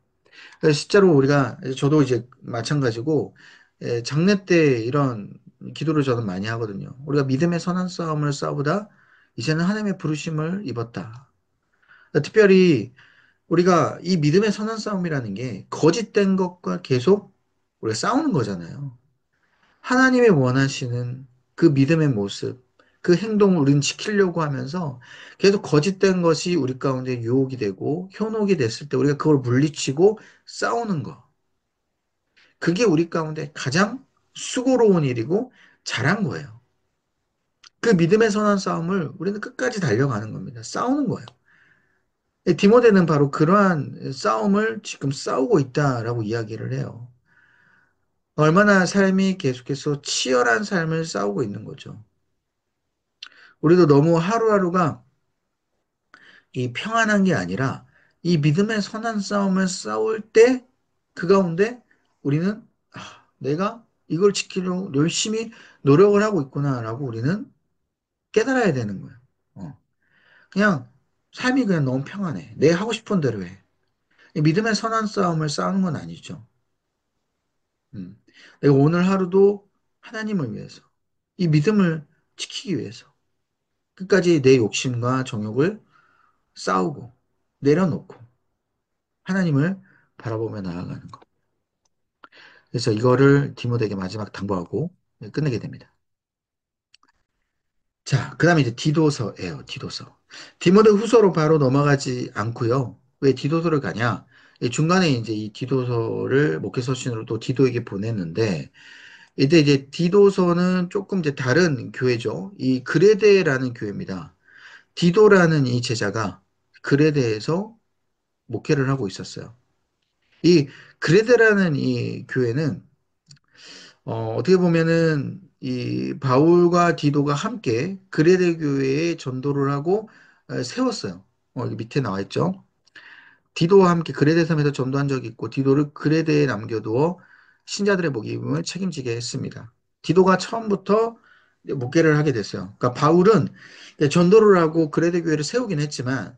그래서 실제로 우리가, 저도 이제 마찬가지고, 장례 때 이런 기도를 저는 많이 하거든요. 우리가 믿음의 선한 싸움을 싸우다, 이제는 하나님의 부르심을 입었다. 특별히 우리가 이 믿음의 선한 싸움이라는 게 거짓된 것과 계속 우리가 싸우는 거잖아요. 하나님이 원하시는 그 믿음의 모습, 그 행동을 우리는 지키려고 하면서 계속 거짓된 것이 우리 가운데 유혹이 되고 현혹이 됐을 때 우리가 그걸 물리치고 싸우는 거. 그게 우리 가운데 가장 수고로운 일이고 잘한 거예요. 그 믿음의 선한 싸움을 우리는 끝까지 달려가는 겁니다. 싸우는 거예요. 디모데는 바로 그러한 싸움을 지금 싸우고 있다라고 이야기를 해요. 얼마나 삶이 계속해서 치열한 삶을 싸우고 있는 거죠. 우리도 너무 하루하루가 이 평안한 게 아니라 이 믿음의 선한 싸움을 싸울 때 그 가운데 우리는 내가 이걸 지키려고 열심히 노력을 하고 있구나라고 우리는 깨달아야 되는 거예요. 그냥 삶이 그냥 너무 평안해. 내 하고 싶은 대로 해. 이 믿음의 선한 싸움을 싸우는 건 아니죠. 음. 내가 오늘 하루도 하나님을 위해서 이 믿음을 지키기 위해서 끝까지 내 욕심과 정욕을 싸우고 내려놓고 하나님을 바라보며 나아가는 것. 그래서 이거를 디모데에게 마지막 당부하고 끝내게 됩니다. 자, 그 다음에 이제 디도서예요, 디도서. 디모데 후서로 바로 넘어가지 않고요. 왜 디도서를 가냐? 중간에 이제 이 디도서를 목회 서신으로 또 디도에게 보냈는데, 이제 디도서는 조금 이제 다른 교회죠. 이 그레데라는 교회입니다. 디도라는 이 제자가 그레데에서 목회를 하고 있었어요. 이 그레데라는 이 교회는 어떻게 보면은 이 바울과 디도가 함께 그레데 교회에 전도를 하고 세웠어요. 여기 밑에 나와 있죠. 디도와 함께 그레데 섬에서 전도한 적이 있고 디도를 그레데에 남겨두어 신자들의 목임을 책임지게 했습니다. 디도가 처음부터 목회를 하게 됐어요. 그러니까 바울은 전도를 하고 그레데 교회를 세우긴 했지만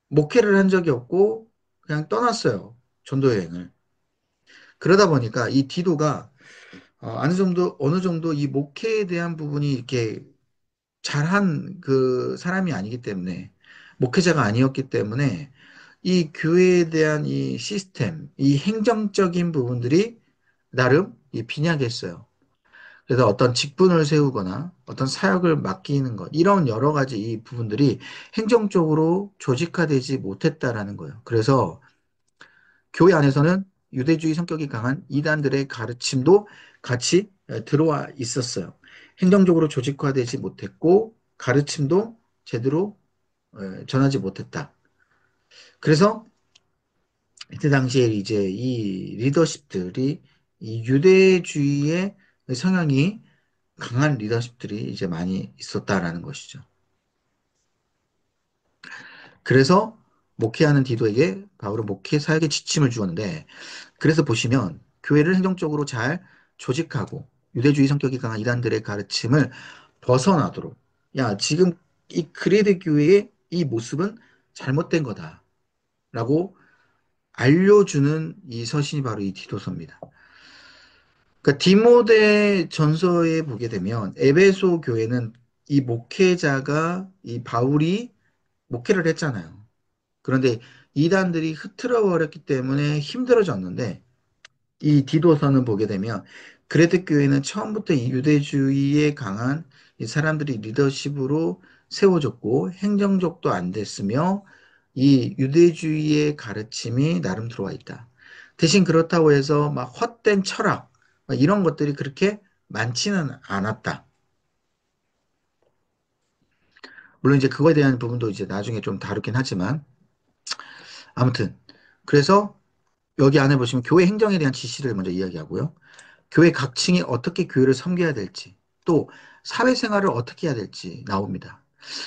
목회를 한 적이 없고 그냥 떠났어요. 전도 여행을. 그러다 보니까 이 디도가 어느 정도 이 목회에 대한 부분이 이렇게 잘한 그 사람이 아니기 때문에, 목회자가 아니었기 때문에, 이 교회에 대한 이 시스템, 이 행정적인 부분들이 나름 빈약했어요. 그래서 어떤 직분을 세우거나 어떤 사역을 맡기는 것, 이런 여러 가지 이 부분들이 행정적으로 조직화되지 못했다라는 거예요. 그래서 교회 안에서는 유대주의 성격이 강한 이단들의 가르침도 같이 들어와 있었어요. 행정적으로 조직화되지 못했고 가르침도 제대로 전하지 못했다. 그래서 이때 당시에 이제 이 리더십들이 이 유대주의의 성향이 강한 리더십들이 이제 많이 있었다라는 것이죠. 그래서 목회하는 디도에게 바울은 목회 사역의 지침을 주었는데, 그래서 보시면 교회를 행정적으로 잘 조직하고 유대주의 성격이 강한 이단들의 가르침을 벗어나도록, 야, 지금 이 그레데 교회의 이 모습은 잘못된 거다라고 알려주는 이 서신이 바로 이 디도서입니다. 그러니까 디모데 전서에 보게 되면 에베소 교회는 이 목회자가 이 바울이 목회를 했잖아요. 그런데 이단들이 흐트러 버렸기 때문에 힘들어졌는데, 이 디도서는 보게 되면 그레데 교회는 처음부터 이 유대주의에 강한 이 사람들이 리더십으로 세워졌고 행정적도 안 됐으며 이 유대주의의 가르침이 나름 들어와 있다. 대신 그렇다고 해서 막 헛된 철학 막 이런 것들이 그렇게 많지는 않았다. 물론 이제 그거에 대한 부분도 이제 나중에 좀 다루긴 하지만, 아무튼 그래서 여기 안에 보시면 교회 행정에 대한 지시를 먼저 이야기하고요. 교회 각 층이 어떻게 교회를 섬겨야 될지, 또 사회생활을 어떻게 해야 될지 나옵니다.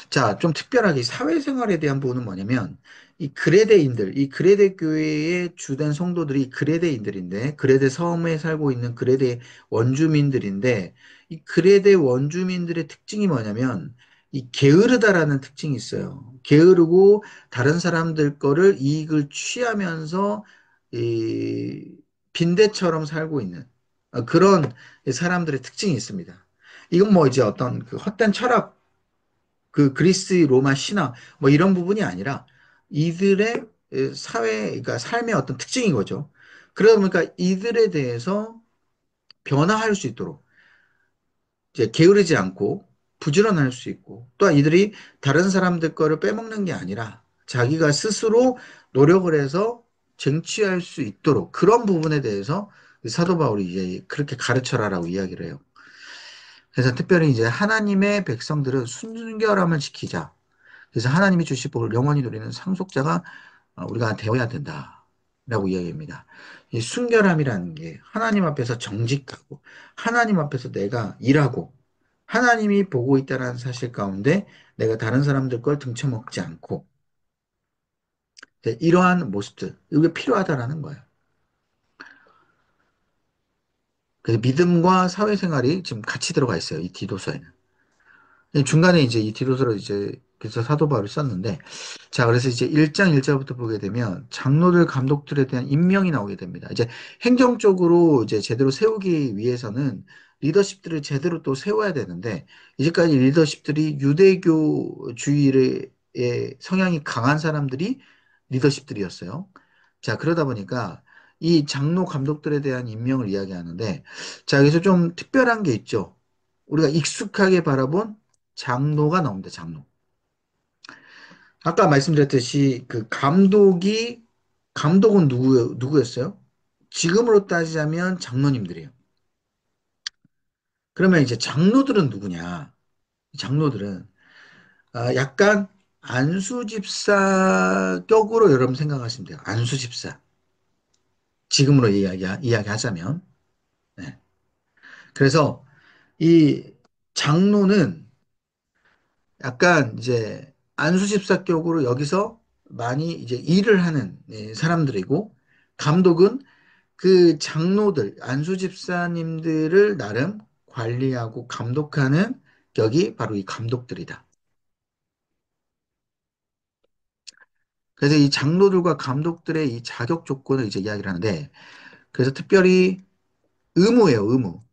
자, 좀 특별하게 사회생활에 대한 부분은 뭐냐면, 이 그레데인들, 이 그레데 교회의 주된 성도들이 그레데인들인데, 그레데 섬에 살고 있는 그레데 원주민들인데, 이 그레데 원주민들의 특징이 뭐냐면, 이 게으르다라는 특징이 있어요. 게으르고 다른 사람들 거를 이익을 취하면서 이 빈대처럼 살고 있는 그런 사람들의 특징이 있습니다. 이건 뭐 이제 어떤 그 헛된 철학, 그 그리스 로마 신화 뭐 이런 부분이 아니라 이들의 사회, 그러니까 삶의 어떤 특징인 거죠. 그러다 보니까 이들에 대해서 변화할 수 있도록 이제 게으르지 않고 부지런할 수 있고, 또한 이들이 다른 사람들 거를 빼먹는 게 아니라 자기가 스스로 노력을 해서 쟁취할 수 있도록 그런 부분에 대해서 사도 바울이 이제 그렇게 가르쳐라라고 이야기를 해요. 그래서 특별히 이제 하나님의 백성들은 순결함을 지키자. 그래서 하나님이 주실 복을 영원히 누리는 상속자가 우리가 되어야 된다라고 이야기합니다. 이 순결함이라는 게 하나님 앞에서 정직하고 하나님 앞에서 내가 일하고 하나님이 보고 있다는 사실 가운데 내가 다른 사람들 걸 등쳐먹지 않고 이러한 모습들, 이게 필요하다라는 거예요. 그래서 믿음과 사회생활이 지금 같이 들어가 있어요. 이 디도서에는. 중간에 이제 이 디도서를 이제 그래서 사도 바울이 썼는데, 자, 그래서 이제 1장 1절부터 보게 되면 장로들 감독들에 대한 임명이 나오게 됩니다. 이제 행정적으로 이제 제대로 세우기 위해서는 리더십들을 제대로 또 세워야 되는데, 이제까지 리더십들이 유대교주의의 성향이 강한 사람들이 리더십들이었어요. 자, 그러다 보니까 이 장로 감독들에 대한 임명을 이야기하는데, 자, 여기서 좀 특별한 게 있죠. 우리가 익숙하게 바라본 장로가 나옵니다. 장로. 아까 말씀드렸듯이 그 감독은 누구였어요? 지금으로 따지자면 장로님들이에요. 그러면 이제 장로들은 누구냐? 장로들은 약간 안수 집사 격으로 여러분 생각하시면 돼요. 안수 집사. 지금으로 이야기하자면. 네. 그래서 이 장로는 약간 이제 안수집사격으로 여기서 많이 이제 일을 하는 사람들이고, 감독은 그 장로들, 안수집사님들을 나름 관리하고 감독하는 격이 바로 이 감독들이다. 그래서 이 장로들과 감독들의 이 자격 조건을 이제 이야기를 하는데, 그래서 특별히 의무예요, 의무.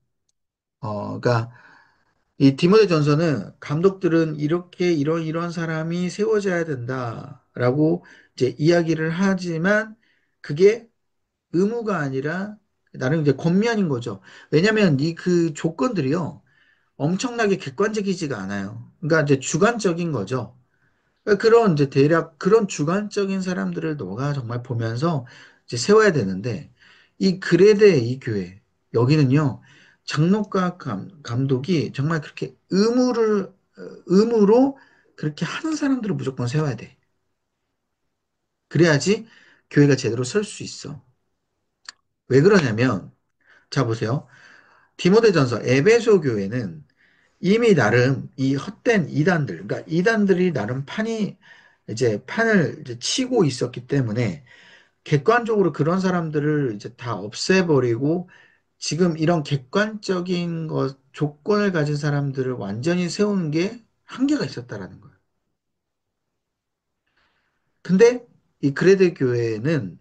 그러니까 이 디모데 전서는 감독들은 이렇게 이런 사람이 세워져야 된다라고 이제 이야기를 하지만 그게 의무가 아니라 나름 이제 권면인 거죠. 왜냐면 이 그 조건들이요. 엄청나게 객관적이지가 않아요. 그러니까 이제 주관적인 거죠. 그러니까 그런 이제 대략 그런 주관적인 사람들을 너가 정말 보면서 이제 세워야 되는데 이 그레데 이 교회 여기는요 장로과 감독이 정말 그렇게 의무로 그렇게 하는 사람들을 무조건 세워야 돼. 그래야지 교회가 제대로 설 수 있어. 왜 그러냐면 자 보세요. 디모데전서 에베소 교회는 이미 나름 이 헛된 이단들, 그러니까 이단들이 나름 판을 이제 치고 있었기 때문에 객관적으로 그런 사람들을 이제 다 없애버리고 지금 이런 객관적인 조건을 가진 사람들을 완전히 세우는 게 한계가 있었다라는 거예요. 근데 이 그레데 교회는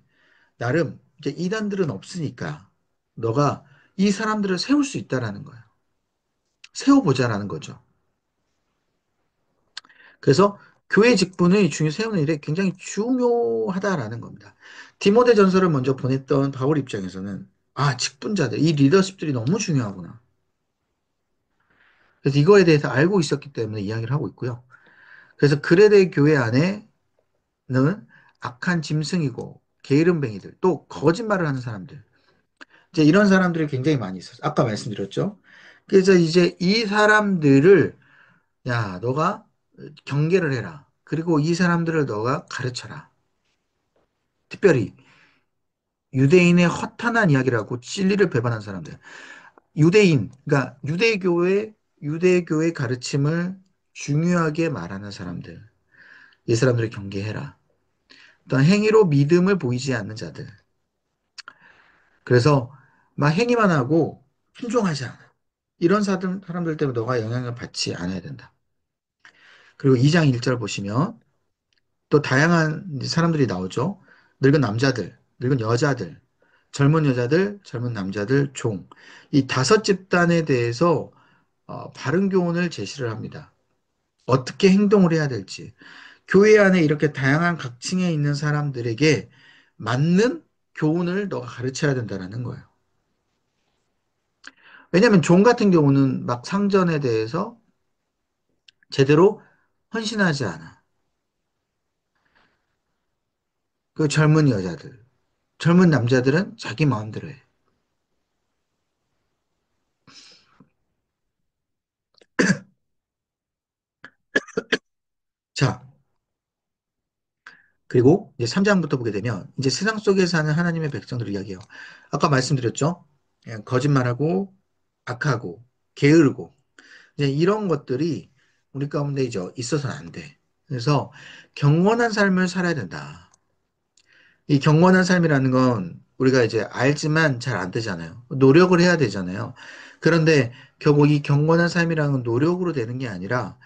나름 이제 이단들은 없으니까 너가 이 사람들을 세울 수 있다라는 거예요. 세워보자라는 거죠. 그래서 교회 직분의 세우는 일에 굉장히 중요하다라는 겁니다. 디모데 전서를 먼저 보냈던 바울 입장에서는 아, 직분자들, 이 리더십들이 너무 중요하구나. 그래서 이거에 대해서 알고 있었기 때문에 이야기를 하고 있고요. 그래서 그레데 교회 안에는 악한 짐승이고 게으름뱅이들, 또 거짓말을 하는 사람들, 이제 이런 사람들이 굉장히 많이 있었어요. 아까 말씀드렸죠. 그래서 이제 이 사람들을 야, 너가 경계를 해라. 그리고 이 사람들을 너가 가르쳐라. 특별히 유대인의 허탄한 이야기라고 진리를 배반한 사람들. 그러니까 유대교의 가르침을 중요하게 말하는 사람들. 이 사람들을 경계해라. 또한 행위로 믿음을 보이지 않는 자들. 그래서 막 행위만 하고 순종하지 않아. 이런 사람들 때문에 너가 영향을 받지 않아야 된다. 그리고 2장 1절 보시면 또 다양한 사람들이 나오죠. 늙은 남자들, 늙은 여자들, 젊은 여자들, 젊은 남자들, 종. 이 다섯 집단에 대해서 바른 교훈을 제시를 합니다. 어떻게 행동을 해야 될지. 교회 안에 이렇게 다양한 각층에 있는 사람들에게 맞는 교훈을 너가 가르쳐야 된다는 거예요. 왜냐하면 종 같은 경우는 막 상전에 대해서 제대로 헌신하지 않아. 그 젊은 여자들, 젊은 남자들은 자기 마음대로 해. 자, 그리고 이제 3장부터 보게 되면 이제 세상 속에 사는 하나님의 백성들 이야기해요. 아까 말씀드렸죠? 거짓말하고 악하고 게으르고 이제 이런 것들이 우리 가운데 이제 있어서는 안 돼. 그래서 경건한 삶을 살아야 된다. 이 경건한 삶이라는 건 우리가 이제 알지만 잘 안 되잖아요. 노력을 해야 되잖아요. 그런데 결국 이 경건한 삶이라는 건 노력으로 되는 게 아니라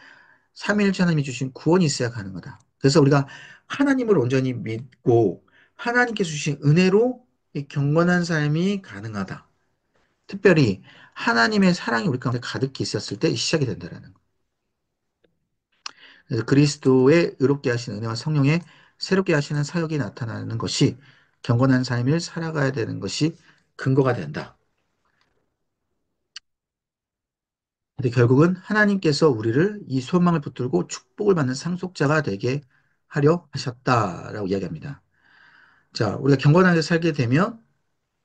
삼위일체 하나님이 주신 구원이 있어야 가능하다. 그래서 우리가 하나님을 온전히 믿고 하나님께서 주신 은혜로 이 경건한 삶이 가능하다. 특별히 하나님의 사랑이 우리 가운데 가득히 있었을 때 시작이 된다는 거. 그래서 그리스도의 의롭게 하신 은혜와 성령의 새롭게 하시는 사역이 나타나는 것이 경건한 삶을 살아가야 되는 것이 근거가 된다. 근데 결국은 하나님께서 우리를 이 소망을 붙들고 축복을 받는 상속자가 되게 하려 하셨다라고 이야기합니다. 자, 우리가 경건하게 살게 되면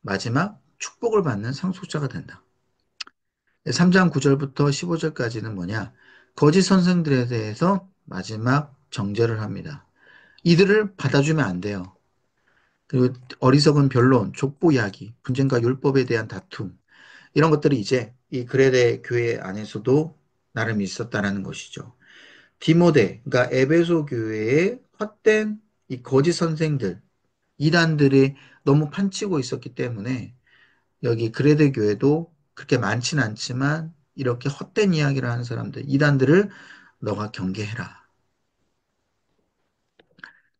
마지막 축복을 받는 상속자가 된다. 3장 9절부터 15절까지는 뭐냐? 거짓 선생들에 대해서 마지막 정죄를 합니다. 이들을 받아주면 안 돼요. 그리고 어리석은 변론, 족보 이야기, 분쟁과 율법에 대한 다툼, 이런 것들이 이제 이 그레데 교회 안에서도 나름 있었다라는 것이죠. 디모데, 그러니까 에베소 교회의 헛된 이 거짓 선생들, 이단들이 너무 판치고 있었기 때문에 여기 그레데 교회도 그렇게 많지는 않지만 이렇게 헛된 이야기를 하는 사람들, 이단들을 너가 경계해라.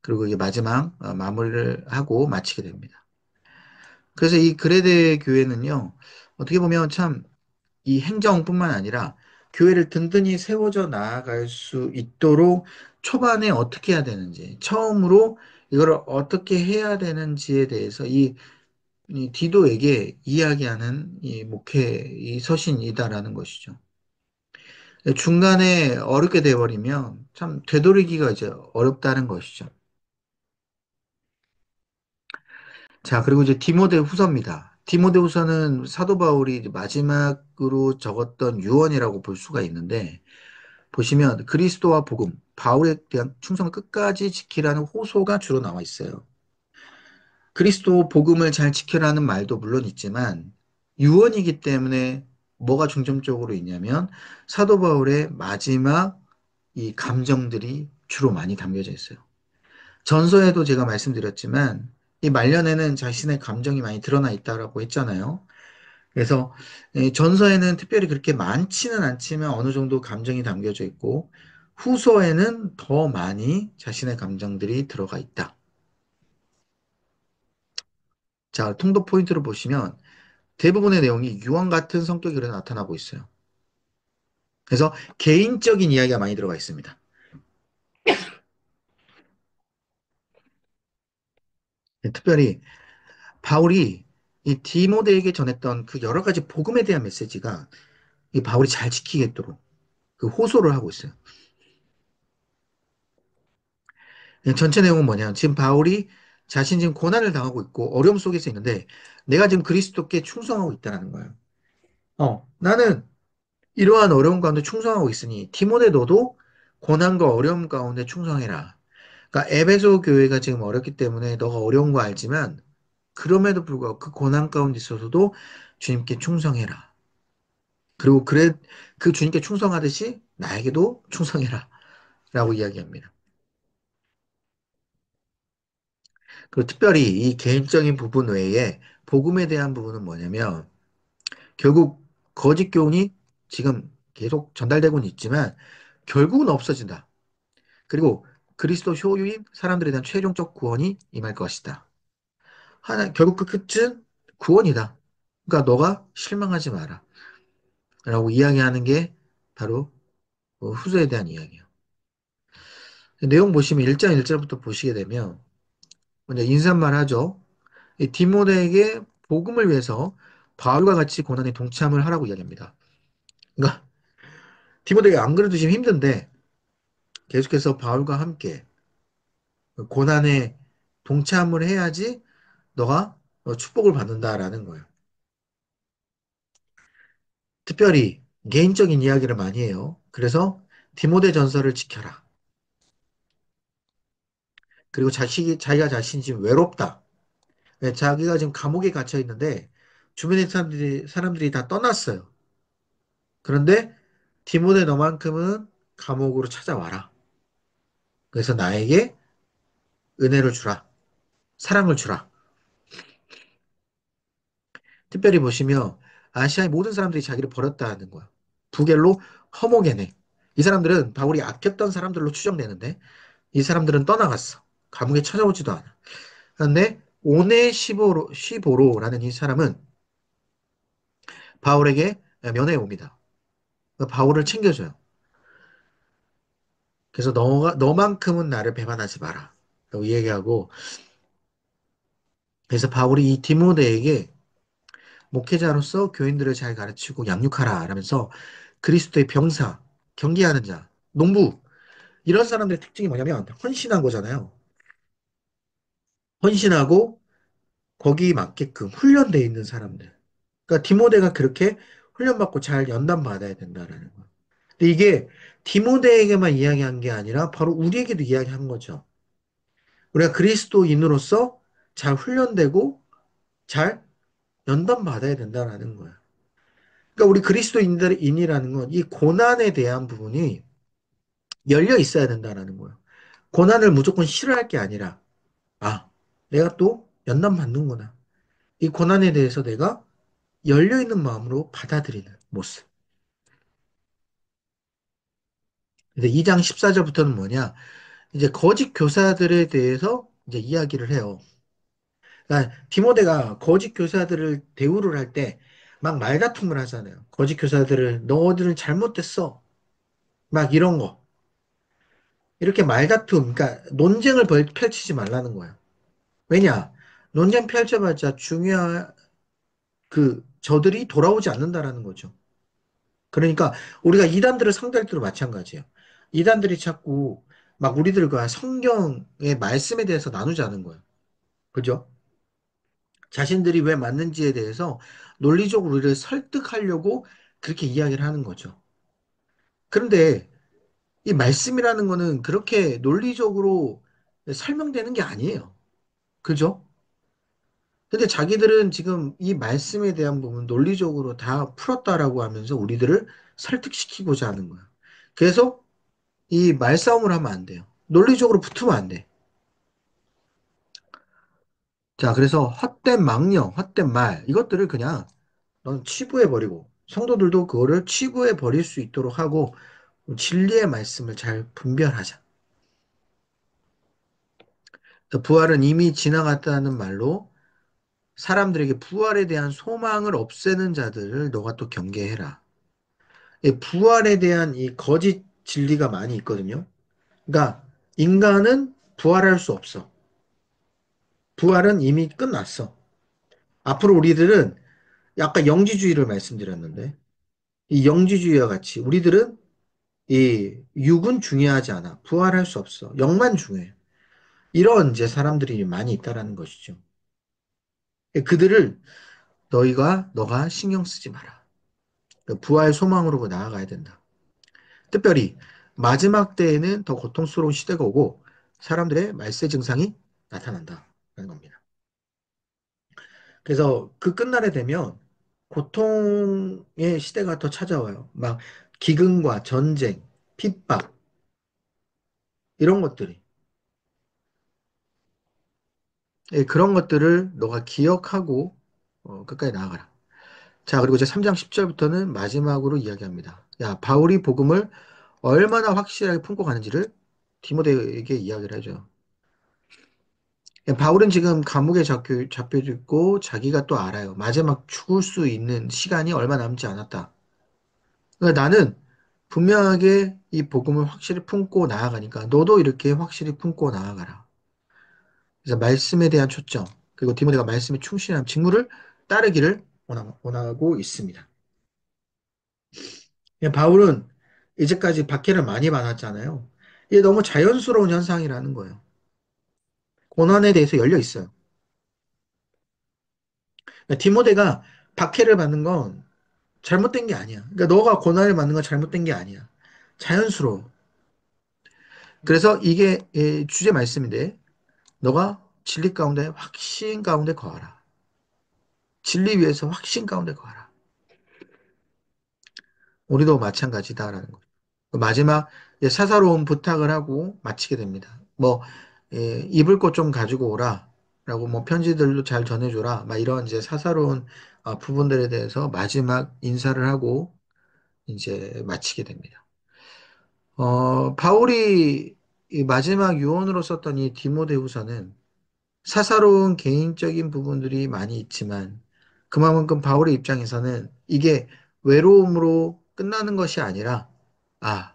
그리고 이게 마지막 마무리를 하고 마치게 됩니다. 그래서 이 그레데 교회는요, 어떻게 보면 참 이 행정뿐만 아니라 교회를 든든히 세워져 나아갈 수 있도록 초반에 어떻게 해야 되는지, 처음으로 이거를 어떻게 해야 되는지에 대해서 이 디도에게 이야기하는 이 목회, 이 서신이다라는 것이죠. 중간에 어렵게 돼버리면 참 되돌리기가 이제 어렵다는 것이죠. 자, 그리고 이제 디모데 후서입니다. 디모데 후서는 사도 바울이 이제 마지막으로 적었던 유언이라고 볼 수가 있는데, 보시면 그리스도와 복음, 바울에 대한 충성을 끝까지 지키라는 호소가 주로 나와 있어요. 그리스도 복음을 잘 지켜라는 말도 물론 있지만, 유언이기 때문에 뭐가 중점적으로 있냐면, 사도 바울의 마지막 이 감정들이 주로 많이 담겨져 있어요. 전서에도 제가 말씀드렸지만, 이 말년에는 자신의 감정이 많이 드러나 있다라고 했잖아요. 그래서 전서에는 특별히 그렇게 많지는 않지만 어느 정도 감정이 담겨져 있고, 후서에는 더 많이 자신의 감정들이 들어가 있다. 자, 통독 포인트로 보시면 대부분의 내용이 유언 같은 성격으로 나타나고 있어요. 그래서 개인적인 이야기가 많이 들어가 있습니다. 특별히 바울이 이 디모데에게 전했던 그 여러 가지 복음에 대한 메시지가 이 바울이 잘 지키겠도록 그 호소를 하고 있어요. 전체 내용은 뭐냐? 지금 바울이 자신이 지금 고난을 당하고 있고 어려움 속에서 있는데 내가 지금 그리스도께 충성하고 있다는 거예요. 나는 이러한 어려움 가운데 충성하고 있으니 디모데 너도 고난과 어려움 가운데 충성해라. 그러니까 에베소 교회가 지금 어렵기 때문에 너가 어려운 거 알지만 그럼에도 불구하고 그 고난 가운데 있어서도 주님께 충성해라. 그리고 그래 그 주님께 충성하듯이 나에게도 충성해라. 라고 이야기합니다. 그리고 특별히 이 개인적인 부분 외에 복음에 대한 부분은 뭐냐면 결국 거짓 교훈이 지금 계속 전달되고는 있지만 결국은 없어진다. 그리고 그리스도 효유인 사람들에 대한 최종적 구원이 임할 것이다. 결국 그 끝은 구원이다. 그러니까 너가 실망하지 마라. 라고 이야기하는 게 바로 후서에 대한 이야기예요. 내용 보시면 1장 1절부터 보시게 되면 먼저 인사말 하죠. 이 디모데에게 복음을 위해서 바울과 같이 고난에 동참을 하라고 이야기합니다. 그러니까 디모데가 안 그래도 지금 힘든데 계속해서 바울과 함께 고난에 동참을 해야지 너가 축복을 받는다라는 거예요. 특별히 개인적인 이야기를 많이 해요. 그래서 디모데 전서를 지켜라. 그리고 자기가 자신이 지금 외롭다. 왜? 자기가 지금 감옥에 갇혀 있는데 주변의 사람들이 다 떠났어요. 그런데 디모데 너만큼은 감옥으로 찾아와라. 그래서 나에게 은혜를 주라. 사랑을 주라. 특별히 보시면 아시아의 모든 사람들이 자기를 버렸다는 거야. 부겔로 허모게네. 이 사람들은 바울이 아꼈던 사람들로 추정되는데 이 사람들은 떠나갔어. 감옥에 찾아오지도 않아. 그런데 시보로라는 이 사람은 바울에게 면회 옵니다. 바울을 챙겨줘요. 그래서 너만큼은 나를 배반하지 마라. 라고 얘기하고 그래서 바울이 이 디모데에게 목회자로서 교인들을 잘 가르치고 양육하라 라면서 그리스도의 병사, 경계하는 자, 농부 이런 사람들의 특징이 뭐냐면 헌신한 거잖아요. 헌신하고 거기 맞게끔 훈련되어 있는 사람들. 그러니까 디모데가 그렇게 훈련받고 잘 연단받아야 된다라는 거. 근데 이게 디모데에게만 이야기한 게 아니라 바로 우리에게도 이야기한 거죠. 우리가 그리스도인으로서 잘 훈련되고 잘 연단받아야 된다라는 거야. 그러니까 우리 그리스도인이라는 건 이 고난에 대한 부분이 열려 있어야 된다라는 거예요. 고난을 무조건 싫어할 게 아니라, 아, 내가 또 연단받는구나. 이 고난에 대해서 내가 열려있는 마음으로 받아들이는 모습. 근데 2장 14절부터는 뭐냐? 이제 거짓 교사들에 대해서 이제 이야기를 해요. 그러니까 디모데가 거짓 교사들을 대우를 할 때 막 말다툼을 하잖아요. 거짓 교사들을 너희들은 잘못됐어. 막 이런 거. 이렇게 말다툼, 그러니까 논쟁을 펼치지 말라는 거예요. 왜냐? 논쟁 펼쳐봤자 중요한 저들이 돌아오지 않는다라는 거죠. 그러니까 우리가 이단들을 상대할 때도 마찬가지예요. 이단들이 자꾸 막 우리들과 성경의 말씀에 대해서 나누자는 거예요. 그죠? 자신들이 왜 맞는지에 대해서 논리적으로 우리를 설득하려고 그렇게 이야기를 하는 거죠. 그런데 이 말씀이라는 거는 그렇게 논리적으로 설명되는 게 아니에요. 그죠? 근데 자기들은 지금 이 말씀에 대한 부분 논리적으로 다 풀었다라고 하면서 우리들을 설득시키고자 하는 거야. 그래서 이 말싸움을 하면 안 돼요. 논리적으로 붙으면 안 돼. 자, 그래서 헛된 망령, 헛된 말, 이것들을 그냥 넌 치부해버리고, 성도들도 그거를 치부해버릴 수 있도록 하고, 진리의 말씀을 잘 분별하자. 부활은 이미 지나갔다는 말로 사람들에게 부활에 대한 소망을 없애는 자들을 너가 또 경계해라. 이 부활에 대한 이 거짓 진리가 많이 있거든요. 그러니까 인간은 부활할 수 없어. 부활은 이미 끝났어. 앞으로 우리들은 아까 영지주의를 말씀드렸는데 이 영지주의와 같이 우리들은 이 육은 중요하지 않아. 부활할 수 없어. 영만 중요해. 이런 이제 사람들이 많이 있다라는 것이죠. 그들을 너가 신경 쓰지 마라. 부활 소망으로 나아가야 된다. 특별히 마지막 때에는 더 고통스러운 시대가 오고 사람들의 말세 증상이 나타난다는 겁니다. 그래서 그 끝날에 되면 고통의 시대가 더 찾아와요. 막 기근과 전쟁, 핍박 이런 것들이. 예, 그런 것들을 너가 기억하고 끝까지 나아가라. 자, 그리고 이제 3장 10절부터는 마지막으로 이야기합니다. 야, 바울이 복음을 얼마나 확실하게 품고 가는지를 디모데에게 이야기를 해줘요. 예, 바울은 지금 감옥에 잡혀 있고 자기가 또 알아요. 마지막 죽을 수 있는 시간이 얼마 남지 않았다. 그러니까 나는 분명하게 이 복음을 확실히 품고 나아가니까 너도 이렇게 확실히 품고 나아가라. 그래서 말씀에 대한 초점, 그리고 디모데가 말씀에 충실한 직무를 따르기를 원하고 있습니다. 바울은 이제까지 박해를 많이 받았잖아요. 이게 너무 자연스러운 현상이라는 거예요. 고난에 대해서 열려 있어요. 그러니까 디모데가 박해를 받는 건 잘못된 게 아니야. 그러니까 너가 고난을 받는 건 잘못된 게 아니야. 자연스러워. 그래서 이게 주제 말씀인데 너가 진리 가운데 확신 가운데 거하라. 진리 위에서 확신 가운데 거하라. 우리도 마찬가지다라는 거죠. 마지막 사사로운 부탁을 하고 마치게 됩니다. 뭐 입을 것 좀 가지고 오라. 라고 뭐 편지들도 잘 전해줘라. 막 이런 이제 사사로운 부분들에 대해서 마지막 인사를 하고 이제 마치게 됩니다. 바울이 이 마지막 유언으로 썼던 이 디모데후서는 사사로운 개인적인 부분들이 많이 있지만 그만큼 바울의 입장에서는 이게 외로움으로 끝나는 것이 아니라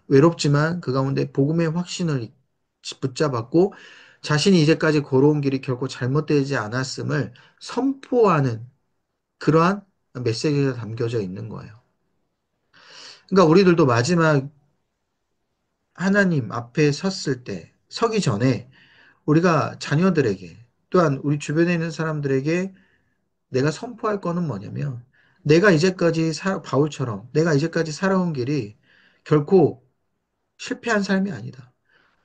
외롭지만 그 가운데 복음의 확신을 붙잡았고 자신이 이제까지 걸어온 길이 결코 잘못되지 않았음을 선포하는 그러한 메시지가 담겨져 있는 거예요. 그러니까 우리들도 마지막 하나님 앞에 섰을 때, 서기 전에 우리가 자녀들에게 또한 우리 주변에 있는 사람들에게 내가 선포할 거는 뭐냐면 바울처럼 내가 이제까지 살아온 길이 결코 실패한 삶이 아니다.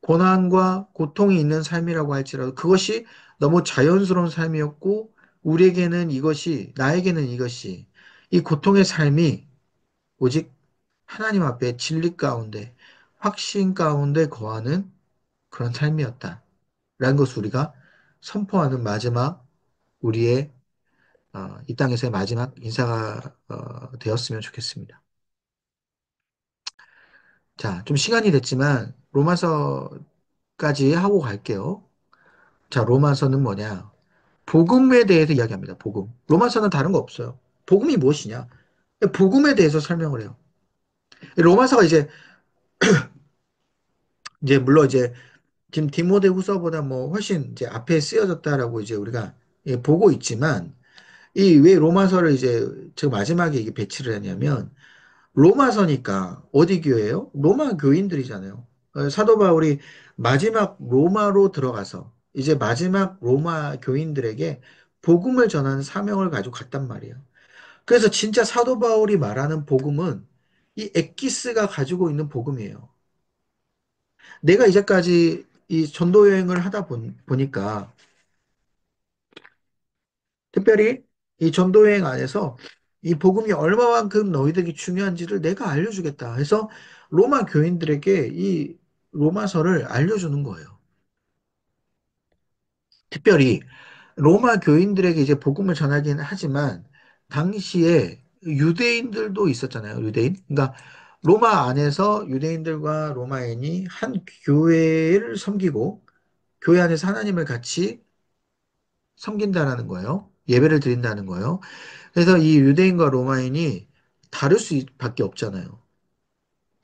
고난과 고통이 있는 삶이라고 할지라도 그것이 너무 자연스러운 삶이었고 나에게는 이것이 이 고통의 삶이 오직 하나님 앞에 진리 가운데 확신 가운데 거하는 그런 삶이었다. 라는 것을 우리가 선포하는 마지막 우리의 이 땅에서의 마지막 인사가 되었으면 좋겠습니다. 자, 좀 시간이 됐지만 로마서까지 하고 갈게요. 자, 로마서는 뭐냐? 복음에 대해서 이야기합니다. 복음. 로마서는 다른 거 없어요. 복음이 무엇이냐? 복음에 대해서 설명을 해요. 로마서가 이제 물론 이제 지금 디모데 후서보다 뭐 훨씬 이제 앞에 쓰여졌다라고 이제 우리가 예, 보고 있지만 이 왜 로마서를 이제 저 마지막에 이게 배치를 했냐면 로마서니까 어디 교회예요? 로마 교인들이잖아요. 사도 바울이 마지막 로마로 들어가서 이제 마지막 로마 교인들에게 복음을 전하는 사명을 가지고 갔단 말이에요. 그래서 진짜 사도 바울이 말하는 복음은 이 엑기스가 가지고 있는 복음이에요. 내가 이제까지 이 전도 여행을 하다 보니까 특별히 이 전도 여행 안에서 이 복음이 얼마만큼 너희들에게 중요한지를 내가 알려주겠다 해서 로마 교인들에게 이 로마서를 알려주는 거예요. 특별히 로마 교인들에게 이제 복음을 전하긴 하지만 당시에 유대인들도 있었잖아요. 유대인. 그러니까 로마 안에서 유대인들과 로마인이 한 교회를 섬기고 교회 안에서 하나님을 같이 섬긴다라는 거예요. 예배를 드린다는 거예요. 그래서 이 유대인과 로마인이 다를 수밖에 없잖아요.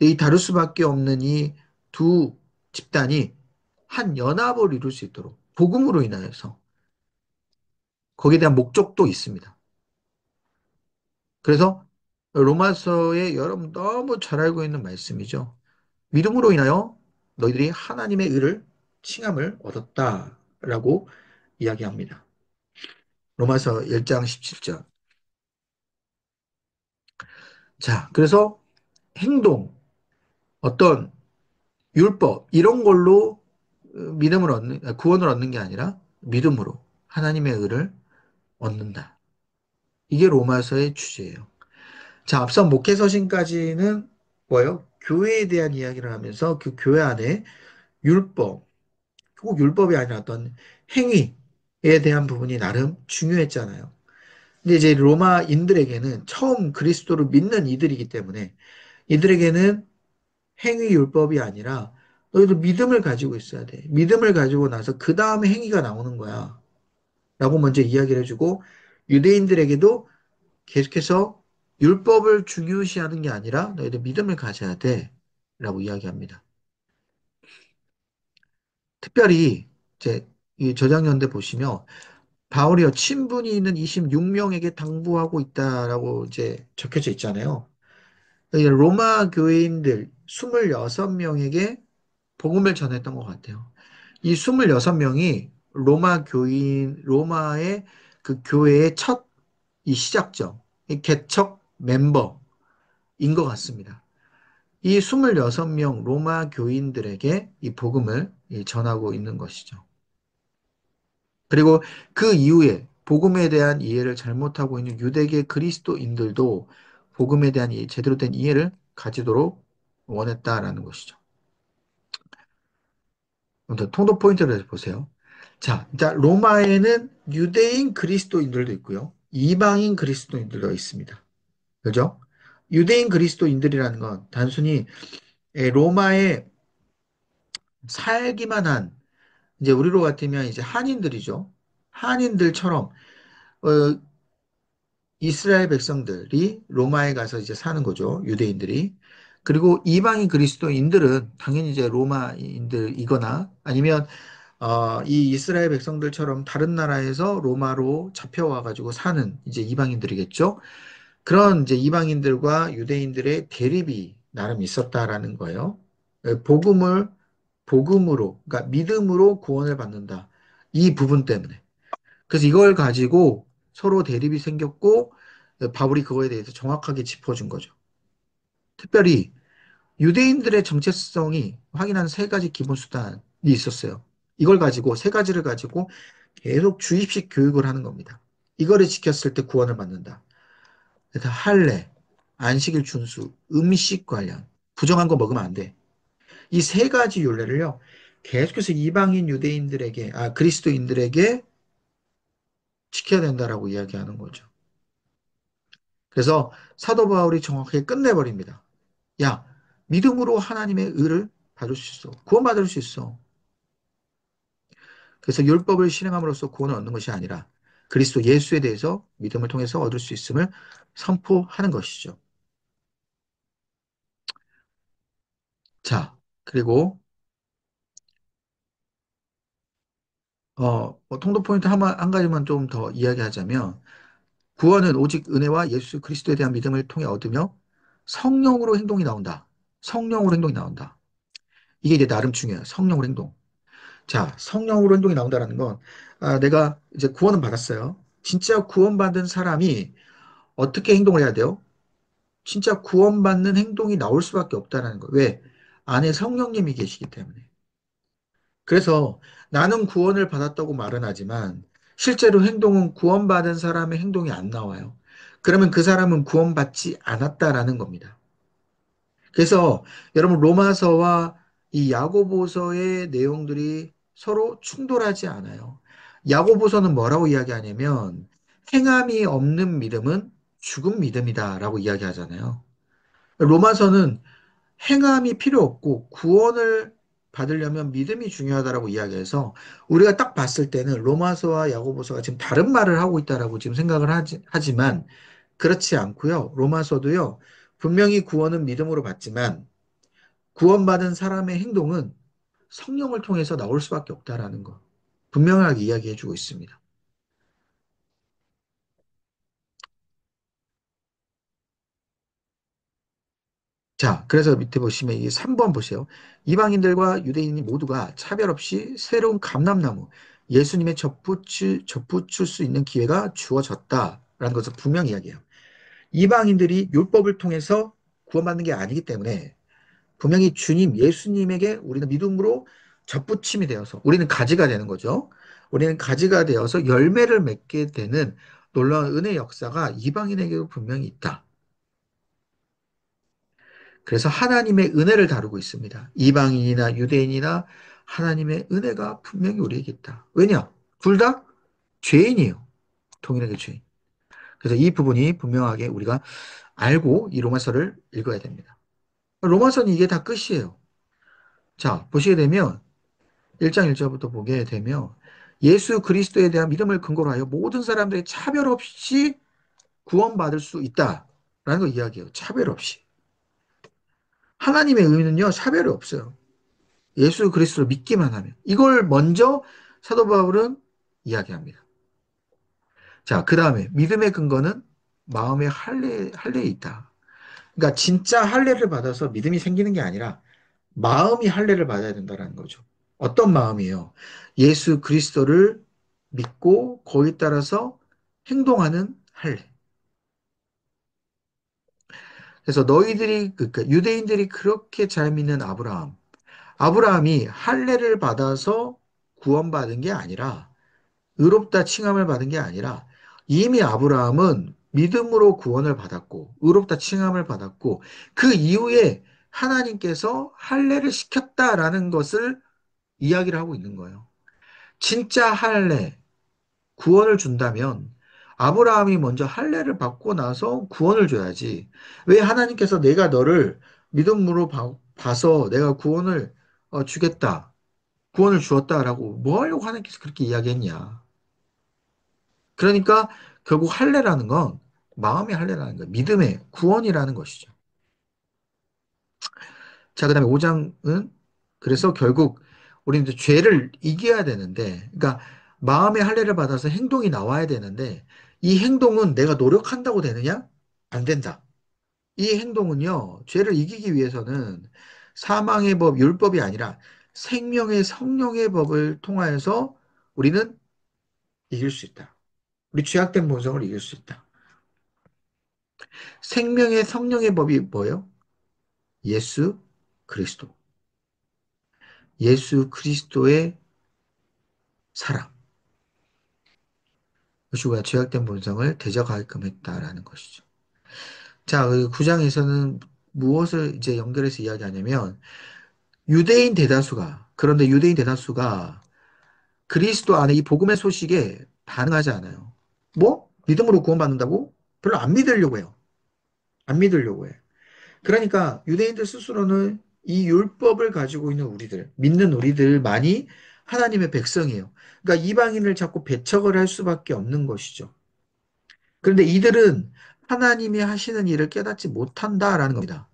이 다를 수밖에 없는 이 두 집단이 한 연합을 이룰 수 있도록 복음으로 인하여서 거기에 대한 목적도 있습니다. 그래서 로마서에 여러분 너무 잘 알고 있는 말씀이죠. 믿음으로 인하여 너희들이 하나님의 의를 칭함을 얻었다라고 이야기합니다. 로마서 1장 17절. 자, 그래서 행동, 어떤 율법 이런 걸로 믿음을 얻는 구원을 얻는 게 아니라 믿음으로 하나님의 의를 얻는다. 이게 로마서의 주제예요. 자, 앞선 목회서신까지는 뭐예요? 교회에 대한 이야기를 하면서 그 교회 안에 율법, 꼭 율법이 아니라 어떤 행위에 대한 부분이 나름 중요했잖아요. 근데 이제 로마인들에게는 처음 그리스도를 믿는 이들이기 때문에 이들에게는 행위 율법이 아니라 너희도 믿음을 가지고 있어야 돼. 믿음을 가지고 나서 그 다음에 행위가 나오는 거야. 라고 먼저 이야기를 해주고 유대인들에게도 계속해서 율법을 중요시하는 게 아니라 너희들 믿음을 가져야 돼. 라고 이야기합니다. 특별히 이제 이 저장연대 보시면 바울이요 친분이 있는 26명에게 당부하고 있다라고 이제 적혀져 있잖아요. 이게 로마 교인들 26명에게 복음을 전했던 것 같아요. 이 26명이 로마 교인, 로마의 그 교회의 첫 이 시작점, 이 개척 멤버인 것 같습니다. 이 26명 로마 교인들에게 이 복음을 전하고 있는 것이죠. 그리고 그 이후에 복음에 대한 이해를 잘못하고 있는 유대계 그리스도인들도 복음에 대한 제대로 된 이해를 가지도록 원했다라는 것이죠. 먼저 통독 포인트를 보세요. 자, 로마에는 유대인 그리스도인들도 있고요. 이방인 그리스도인들도 있습니다. 그죠? 유대인 그리스도인들이라는 건 단순히 로마에 살기만 한 이제 우리로 같으면 이제 한인들이죠. 한인들처럼 어, 이스라엘 백성들이 로마에 가서 이제 사는 거죠. 유대인들이. 그리고 이방인 그리스도인들은 당연히 이제 로마인들이거나 아니면 이 이스라엘 백성들처럼 다른 나라에서 로마로 잡혀와가지고 사는 이제 이방인들이겠죠. 그런 이제 이방인들과 유대인들의 대립이 나름 있었다라는 거예요. 복음으로, 그러니까 믿음으로 구원을 받는다. 이 부분 때문에. 그래서 이걸 가지고 서로 대립이 생겼고, 바울이 그거에 대해서 정확하게 짚어준 거죠. 특별히 유대인들의 정체성이 확인하는 세 가지 기본 수단이 있었어요. 이걸 가지고, 세 가지를 가지고 계속 주입식 교육을 하는 겁니다. 이거를 지켰을 때 구원을 받는다. 그래서 할례, 안식일 준수, 음식 관련, 부정한 거 먹으면 안 돼. 이 세 가지 율례를요, 계속해서 이방인 유대인들에게, 그리스도인들에게 지켜야 된다라고 이야기하는 거죠. 그래서 사도 바울이 정확하게 끝내버립니다. 야, 믿음으로 하나님의 의를 받을 수 있어. 구원받을 수 있어. 그래서 율법을 실행함으로써 구원을 얻는 것이 아니라 그리스도 예수에 대해서 믿음을 통해서 얻을 수 있음을 선포하는 것이죠. 자, 그리고 통도 포인트 한 가지만 좀 더 이야기하자면, 구원은 오직 은혜와 예수 그리스도에 대한 믿음을 통해 얻으며 성령으로 행동이 나온다. 성령으로 행동이 나온다. 이게 이제 나름 중요해요. 성령으로 행동. 자, 성령으로 행동이 나온다는 건, 내가 이제 구원은 받았어요. 진짜 구원받은 사람이 어떻게 행동을 해야 돼요? 진짜 구원받는 행동이 나올 수밖에 없다는 거. 왜? 안에 성령님이 계시기 때문에. 그래서 나는 구원을 받았다고 말은 하지만 실제로 행동은 구원받은 사람의 행동이 안 나와요. 그러면 그 사람은 구원받지 않았다라는 겁니다. 그래서 여러분 로마서와 이 야고보서의 내용들이 서로 충돌하지 않아요. 야고보서는 뭐라고 이야기하냐면 행함이 없는 믿음은 죽은 믿음이다라고 이야기하잖아요. 로마서는 행함이 필요 없고 구원을 받으려면 믿음이 중요하다라고 이야기해서 우리가 딱 봤을 때는 로마서와 야고보서가 지금 다른 말을 하고 있다라고 지금 생각을 하지만 그렇지 않고요. 로마서도요. 분명히 구원은 믿음으로 받지만 구원받은 사람의 행동은 성령을 통해서 나올 수밖에 없다라는 거 분명하게 이야기해 주고 있습니다. 자, 그래서 밑에 보시면 이 3번 보세요. 이방인들과 유대인이 모두가 차별 없이 새로운 감람나무, 예수님의 접붙일 수 있는 기회가 주어졌다라는 것을 분명히 이야기해요. 이방인들이 율법을 통해서 구원받는 게 아니기 때문에 분명히 주님, 예수님에게 우리는 믿음으로 접붙임이 되어서 우리는 가지가 되는 거죠. 우리는 가지가 되어서 열매를 맺게 되는 놀라운 은혜 역사가 이방인에게도 분명히 있다. 그래서 하나님의 은혜를 다루고 있습니다. 이방인이나 유대인이나 하나님의 은혜가 분명히 우리에게 있다. 왜냐? 둘 다 죄인이에요. 동일하게 죄인. 그래서 이 부분이 분명하게 우리가 알고 이 로마서를 읽어야 됩니다. 로마서는 이게 다 끝이에요. 자, 보시게 되면 1장 1절부터 보게 되면 예수 그리스도에 대한 믿음을 근거로 하여 모든 사람들이 차별 없이 구원받을 수 있다라는 걸 이야기해요. 차별 없이. 하나님의 의는요, 차별이 없어요. 예수 그리스도를 믿기만 하면. 이걸 먼저 사도 바울은 이야기합니다. 자, 그 다음에 믿음의 근거는 마음의 할례에 있다. 그러니까 진짜 할례를 받아서 믿음이 생기는 게 아니라 마음이 할례를 받아야 된다는 거죠. 어떤 마음이에요? 예수 그리스도를 믿고 거기에 따라서 행동하는 할례. 그래서 너희들이 그러니까 유대인들이 그렇게 잘 믿는 아브라함이 할례를 받아서 구원받은 게 아니라 의롭다 칭함을 받은 게 아니라 이미 아브라함은 믿음으로 구원을 받았고 의롭다 칭함을 받았고 그 이후에 하나님께서 할례를 시켰다라는 것을 이야기를 하고 있는 거예요. 진짜 할례, 구원을 준다면 아브라함이 먼저 할례를 받고 나서 구원을 줘야지. 왜 하나님께서 내가 너를 믿음으로 봐서 내가 구원을 주겠다. 구원을 주었다라고 뭐 하려고 하나님께서 그렇게 이야기했냐. 그러니까 결국 할례라는 건 마음의 할례라는 거예요. 믿음의 구원이라는 것이죠. 자, 그다음에 5장은 그래서 결국 우리는 이제 죄를 이겨야 되는데, 그러니까 마음의 할례를 받아서 행동이 나와야 되는데 이 행동은 내가 노력한다고 되느냐? 안 된다. 이 행동은요, 죄를 이기기 위해서는 사망의 법, 율법이 아니라 생명의 성령의 법을 통하여서 우리는 이길 수 있다. 우리 죄악된 본성을 이길 수 있다. 생명의 성령의 법이 뭐예요? 예수 그리스도. 예수 그리스도의 사랑. 여호수아가 죄악된 본성을 대적하게끔 했다라는 것이죠. 자, 그 9장에서는 무엇을 이제 연결해서 이야기하냐면 그런데 유대인 대다수가 그리스도 안에 이 복음의 소식에 반응하지 않아요. 뭐? 믿음으로 구원받는다고? 별로 안 믿으려고 해요. 안 믿으려고 해. 그러니까 유대인들 스스로는 이 율법을 가지고 있는 믿는 우리들만이 하나님의 백성이에요. 그러니까 이방인을 자꾸 배척을 할 수밖에 없는 것이죠. 그런데 이들은 하나님이 하시는 일을 깨닫지 못한다라는 겁니다.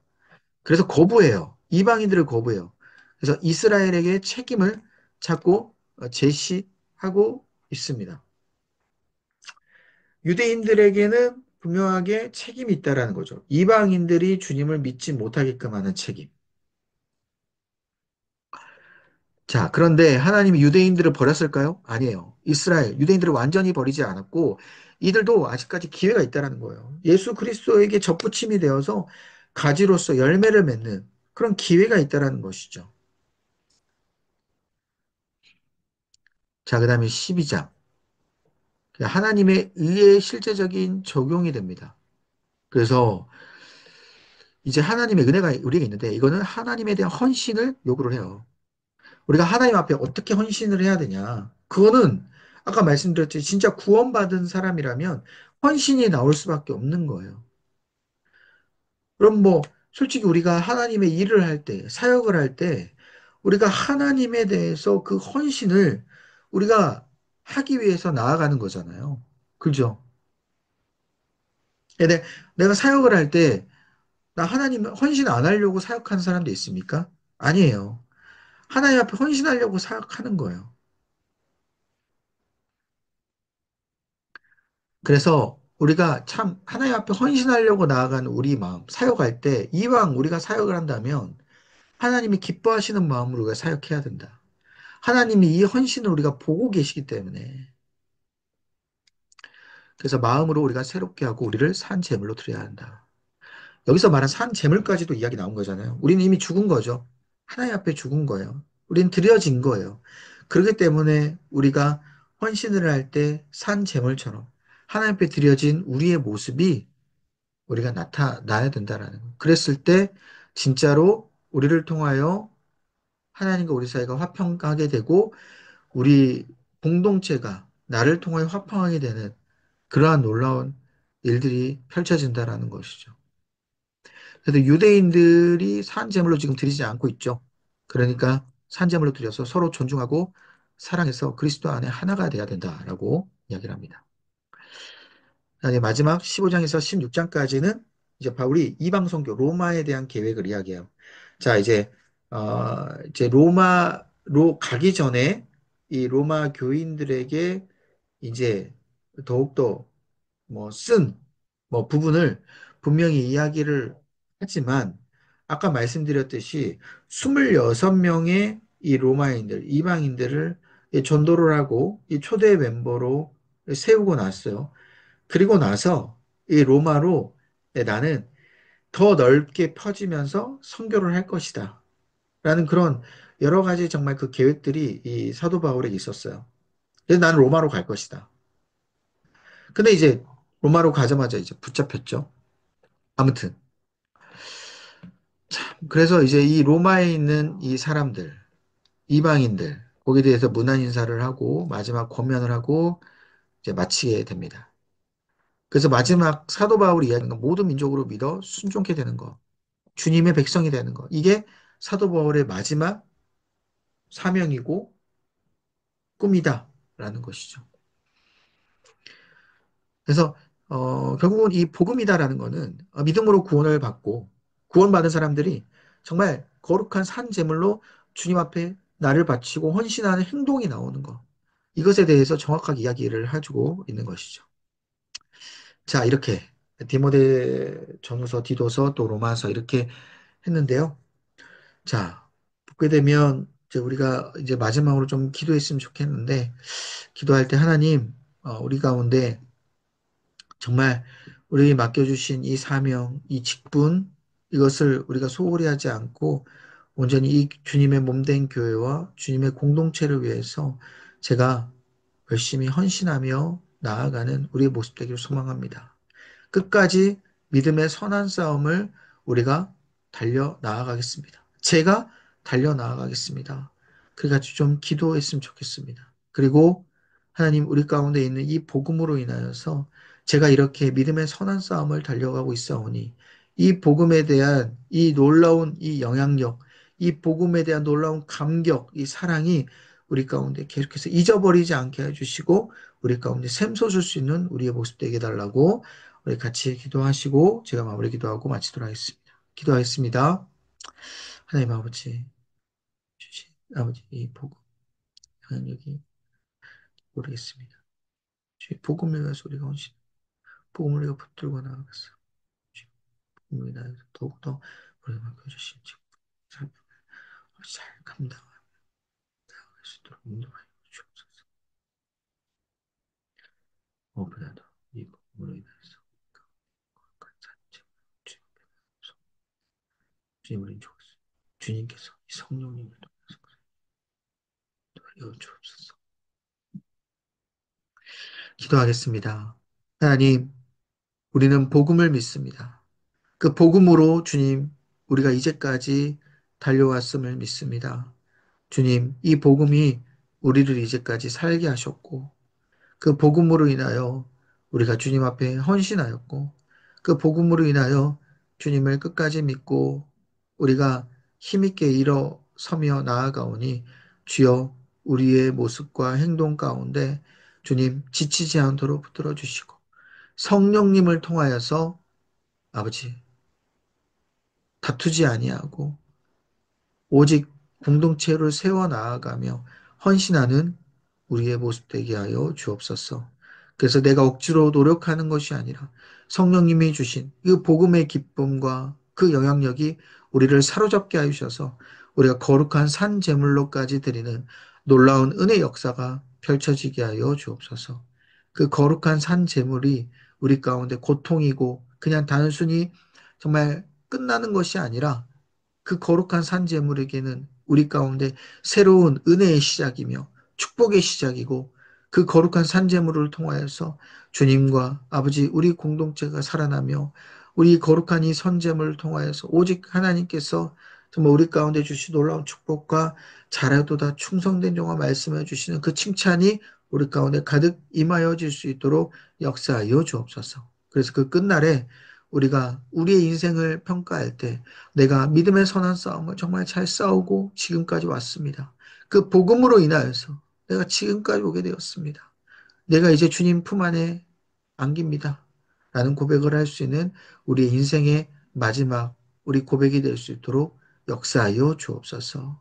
그래서 거부해요. 이방인들을 거부해요. 그래서 이스라엘에게 책임을 자꾸 제시합니다. 하고 있습니다. 유대인들에게는 분명하게 책임이 있다라는 거죠. 이방인들이 주님을 믿지 못하게끔 하는 책임. 자, 그런데 하나님이 유대인들을 버렸을까요? 아니에요. 이스라엘, 유대인들을 완전히 버리지 않았고, 이들도 아직까지 기회가 있다는 거예요. 예수 그리스도에게 접붙임이 되어서 가지로서 열매를 맺는 그런 기회가 있다는 것이죠. 자, 그 다음에 12장. 하나님의 의의 실제적인 적용이 됩니다. 그래서 이제 하나님의 은혜가 우리에게 있는데, 이거는 하나님에 대한 헌신을 요구를 해요. 우리가 하나님 앞에 어떻게 헌신을 해야 되냐. 그거는 아까 말씀드렸지 진짜 구원받은 사람이라면 헌신이 나올 수밖에 없는 거예요. 그럼 뭐 솔직히 우리가 하나님의 일을 할 때, 사역을 할 때 우리가 하나님에 대해서 그 헌신을 우리가 하기 위해서 나아가는 거잖아요. 그죠? 근데 내가 사역을 할 때 나 하나님 헌신 안 하려고 사역하는 사람도 있습니까? 아니에요. 하나님 앞에 헌신하려고 사역하는 거예요. 그래서 우리가 참 하나님 앞에 헌신하려고 나아가는 우리 마음, 사역할 때 이왕 우리가 사역을 한다면 하나님이 기뻐하시는 마음으로 우리가 사역해야 된다. 하나님이 이 헌신을 우리가 보고 계시기 때문에 그래서 마음으로 우리가 새롭게 하고 우리를 산 제물로 드려야 한다. 여기서 말한 산 제물까지도 이야기 나온 거잖아요. 우리는 이미 죽은 거죠. 하나님 앞에 죽은 거예요. 우리는 드려진 거예요. 그렇기 때문에 우리가 헌신을 할 때 산 제물처럼 하나님 앞에 드려진 우리의 모습이 우리가 나타나야 된다라는 거. 그랬을 때 진짜로 우리를 통하여 하나님과 우리 사이가 화평하게 되고 우리 공동체가 나를 통하여 화평하게 되는 그러한 놀라운 일들이 펼쳐진다라는 것이죠. 그래서 유대인들이 산제물로 지금 드리지 않고 있죠. 그러니까 산제물로 드려서 서로 존중하고 사랑해서 그리스도 안에 하나가 돼야 된다라고 이야기를 합니다. 이제 마지막 15장에서 16장까지는 이제 바울이 이방 선교 로마에 대한 계획을 이야기해요. 자, 이제 로마로 가기 전에 이 로마 교인들에게 이제 더욱더 쓴 부분을 분명히 이야기를 하지만 아까 말씀드렸듯이 26명의 이 로마인들, 이방인들을 전도를 하고 이 초대 멤버로 세우고 났어요. 그리고 나서 이 로마로 나는 더 넓게 퍼지면서 선교를 할 것이다. 라는 그런 여러 가지 정말 그 계획들이 이 사도 바울에게 있었어요. 그래서 나는 로마로 갈 것이다. 근데 이제 로마로 가자마자 이제 붙잡혔죠. 아무튼. 그래서 이제 이 로마에 있는 이 사람들, 이방인들, 거기에 대해서 문안 인사를 하고 마지막 권면을 하고 이제 마치게 됩니다. 그래서 마지막 사도 바울이 이야기하는 건 모든 민족으로 믿어 순종케 되는 거. 주님의 백성이 되는 것. 이게 사도 바울의 마지막 사명이고 꿈이다라는 것이죠. 그래서 결국은 이 복음이다라는 거는 믿음으로 구원을 받고 구원받은 사람들이 정말 거룩한 산 제물로 주님 앞에 나를 바치고 헌신하는 행동이 나오는 것. 이것에 대해서 정확하게 이야기를 해주고 있는 것이죠. 자, 이렇게 디모데 전후서, 디도서, 또 로마서 이렇게 했는데요. 자, 보게 되면 이제 우리가 이제 마지막으로 좀 기도했으면 좋겠는데, 기도할 때 하나님, 우리 가운데 정말 우리 맡겨주신 이 사명, 이 직분, 이것을 우리가 소홀히 하지 않고 온전히 이 주님의 몸된 교회와 주님의 공동체를 위해서 제가 열심히 헌신하며 나아가는 우리의 모습 되기를 소망합니다. 끝까지 믿음의 선한 싸움을 우리가 달려 나아가겠습니다. 제가 달려 나아가겠습니다. 그같이 좀 기도했으면 좋겠습니다. 그리고 하나님 우리 가운데 있는 이 복음으로 인하여서 제가 이렇게 믿음의 선한 싸움을 달려가고 있사오니 이 복음에 대한 이 놀라운 이 영향력, 이 복음에 대한 놀라운 감격, 이 사랑이 우리 가운데 계속해서 잊어버리지 않게 해주시고 우리 가운데 샘솟을 수 있는 우리의 모습 되게 해달라고 우리 같이 기도하시고 제가 마무리 기도하고 마치도록 하겠습니다. 기도하겠습니다. 하나님 아버지 주신 아버지 이 복음 하나님 여기 모르겠습니다. 주님, 복음을 위해서 우리가 헌신, 복음을 우리가 붙들고 나아갔어. 주님, 복음을 위하여 더욱더 우리가 맡겨주신 잘 감당할 수 있도록 인도하여 주옵소서. 무엇보다도 이 복음으로 인해서 거룩한 산책, 주님, 우린 좋았어요. 주님께서 이 성령님을 통해서 하여 주옵소서. 기도하겠습니다. 하나님, 우리는 복음을 믿습니다. 그 복음으로 주님, 우리가 이제까지 달려왔음을 믿습니다. 주님, 이 복음이 우리를 이제까지 살게 하셨고, 그 복음으로 인하여 우리가 주님 앞에 헌신하였고, 그 복음으로 인하여 주님을 끝까지 믿고 우리가 힘있게 일어서며 나아가오니 주여 우리의 모습과 행동 가운데 주님 지치지 않도록 붙들어 주시고 성령님을 통하여서 아버지 다투지 아니하고 오직 공동체를 세워 나아가며 헌신하는 우리의 모습 되게 하여 주옵소서. 그래서 내가 억지로 노력하는 것이 아니라 성령님이 주신 그 복음의 기쁨과 그 영향력이 우리를 사로잡게 하셔서 우리가 거룩한 산 제물로까지 드리는 놀라운 은혜 역사가 펼쳐지게 하여 주옵소서. 그 거룩한 산 제물이 우리 가운데 고통이고 그냥 단순히 정말 끝나는 것이 아니라 그 거룩한 산제물에게는 우리 가운데 새로운 은혜의 시작이며 축복의 시작이고 그 거룩한 산제물을 통하여서 주님과 아버지 우리 공동체가 살아나며 우리 거룩한 이 선제물을 통하여서 오직 하나님께서 정말 우리 가운데 주신 놀라운 축복과 잘하도다 충성된 종아 말씀해 주시는 그 칭찬이 우리 가운데 가득 임하여질 수 있도록 역사하여 주옵소서. 그래서 그 끝날에 우리가 우리의 인생을 평가할 때 내가 믿음의 선한 싸움을 정말 잘 싸우고 지금까지 왔습니다. 그 복음으로 인하여서 내가 지금까지 오게 되었습니다. 내가 이제 주님 품 안에 안깁니다. 라는 고백을 할 수 있는 우리 인생의 마지막 우리 고백이 될 수 있도록 역사하여 주옵소서.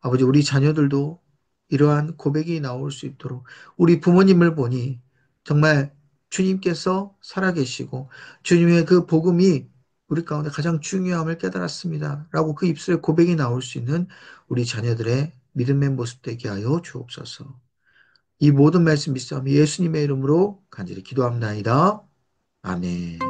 아버지, 우리 자녀들도 이러한 고백이 나올 수 있도록 우리 부모님을 보니 정말 주님께서 살아계시고 주님의 그 복음이 우리 가운데 가장 중요함을 깨달았습니다. 라고 그 입술에 고백이 나올 수 있는 우리 자녀들의 믿음의 모습 되게 하여 주옵소서. 이 모든 말씀 믿사오며 예수님의 이름으로 간절히 기도합나이다. 아멘.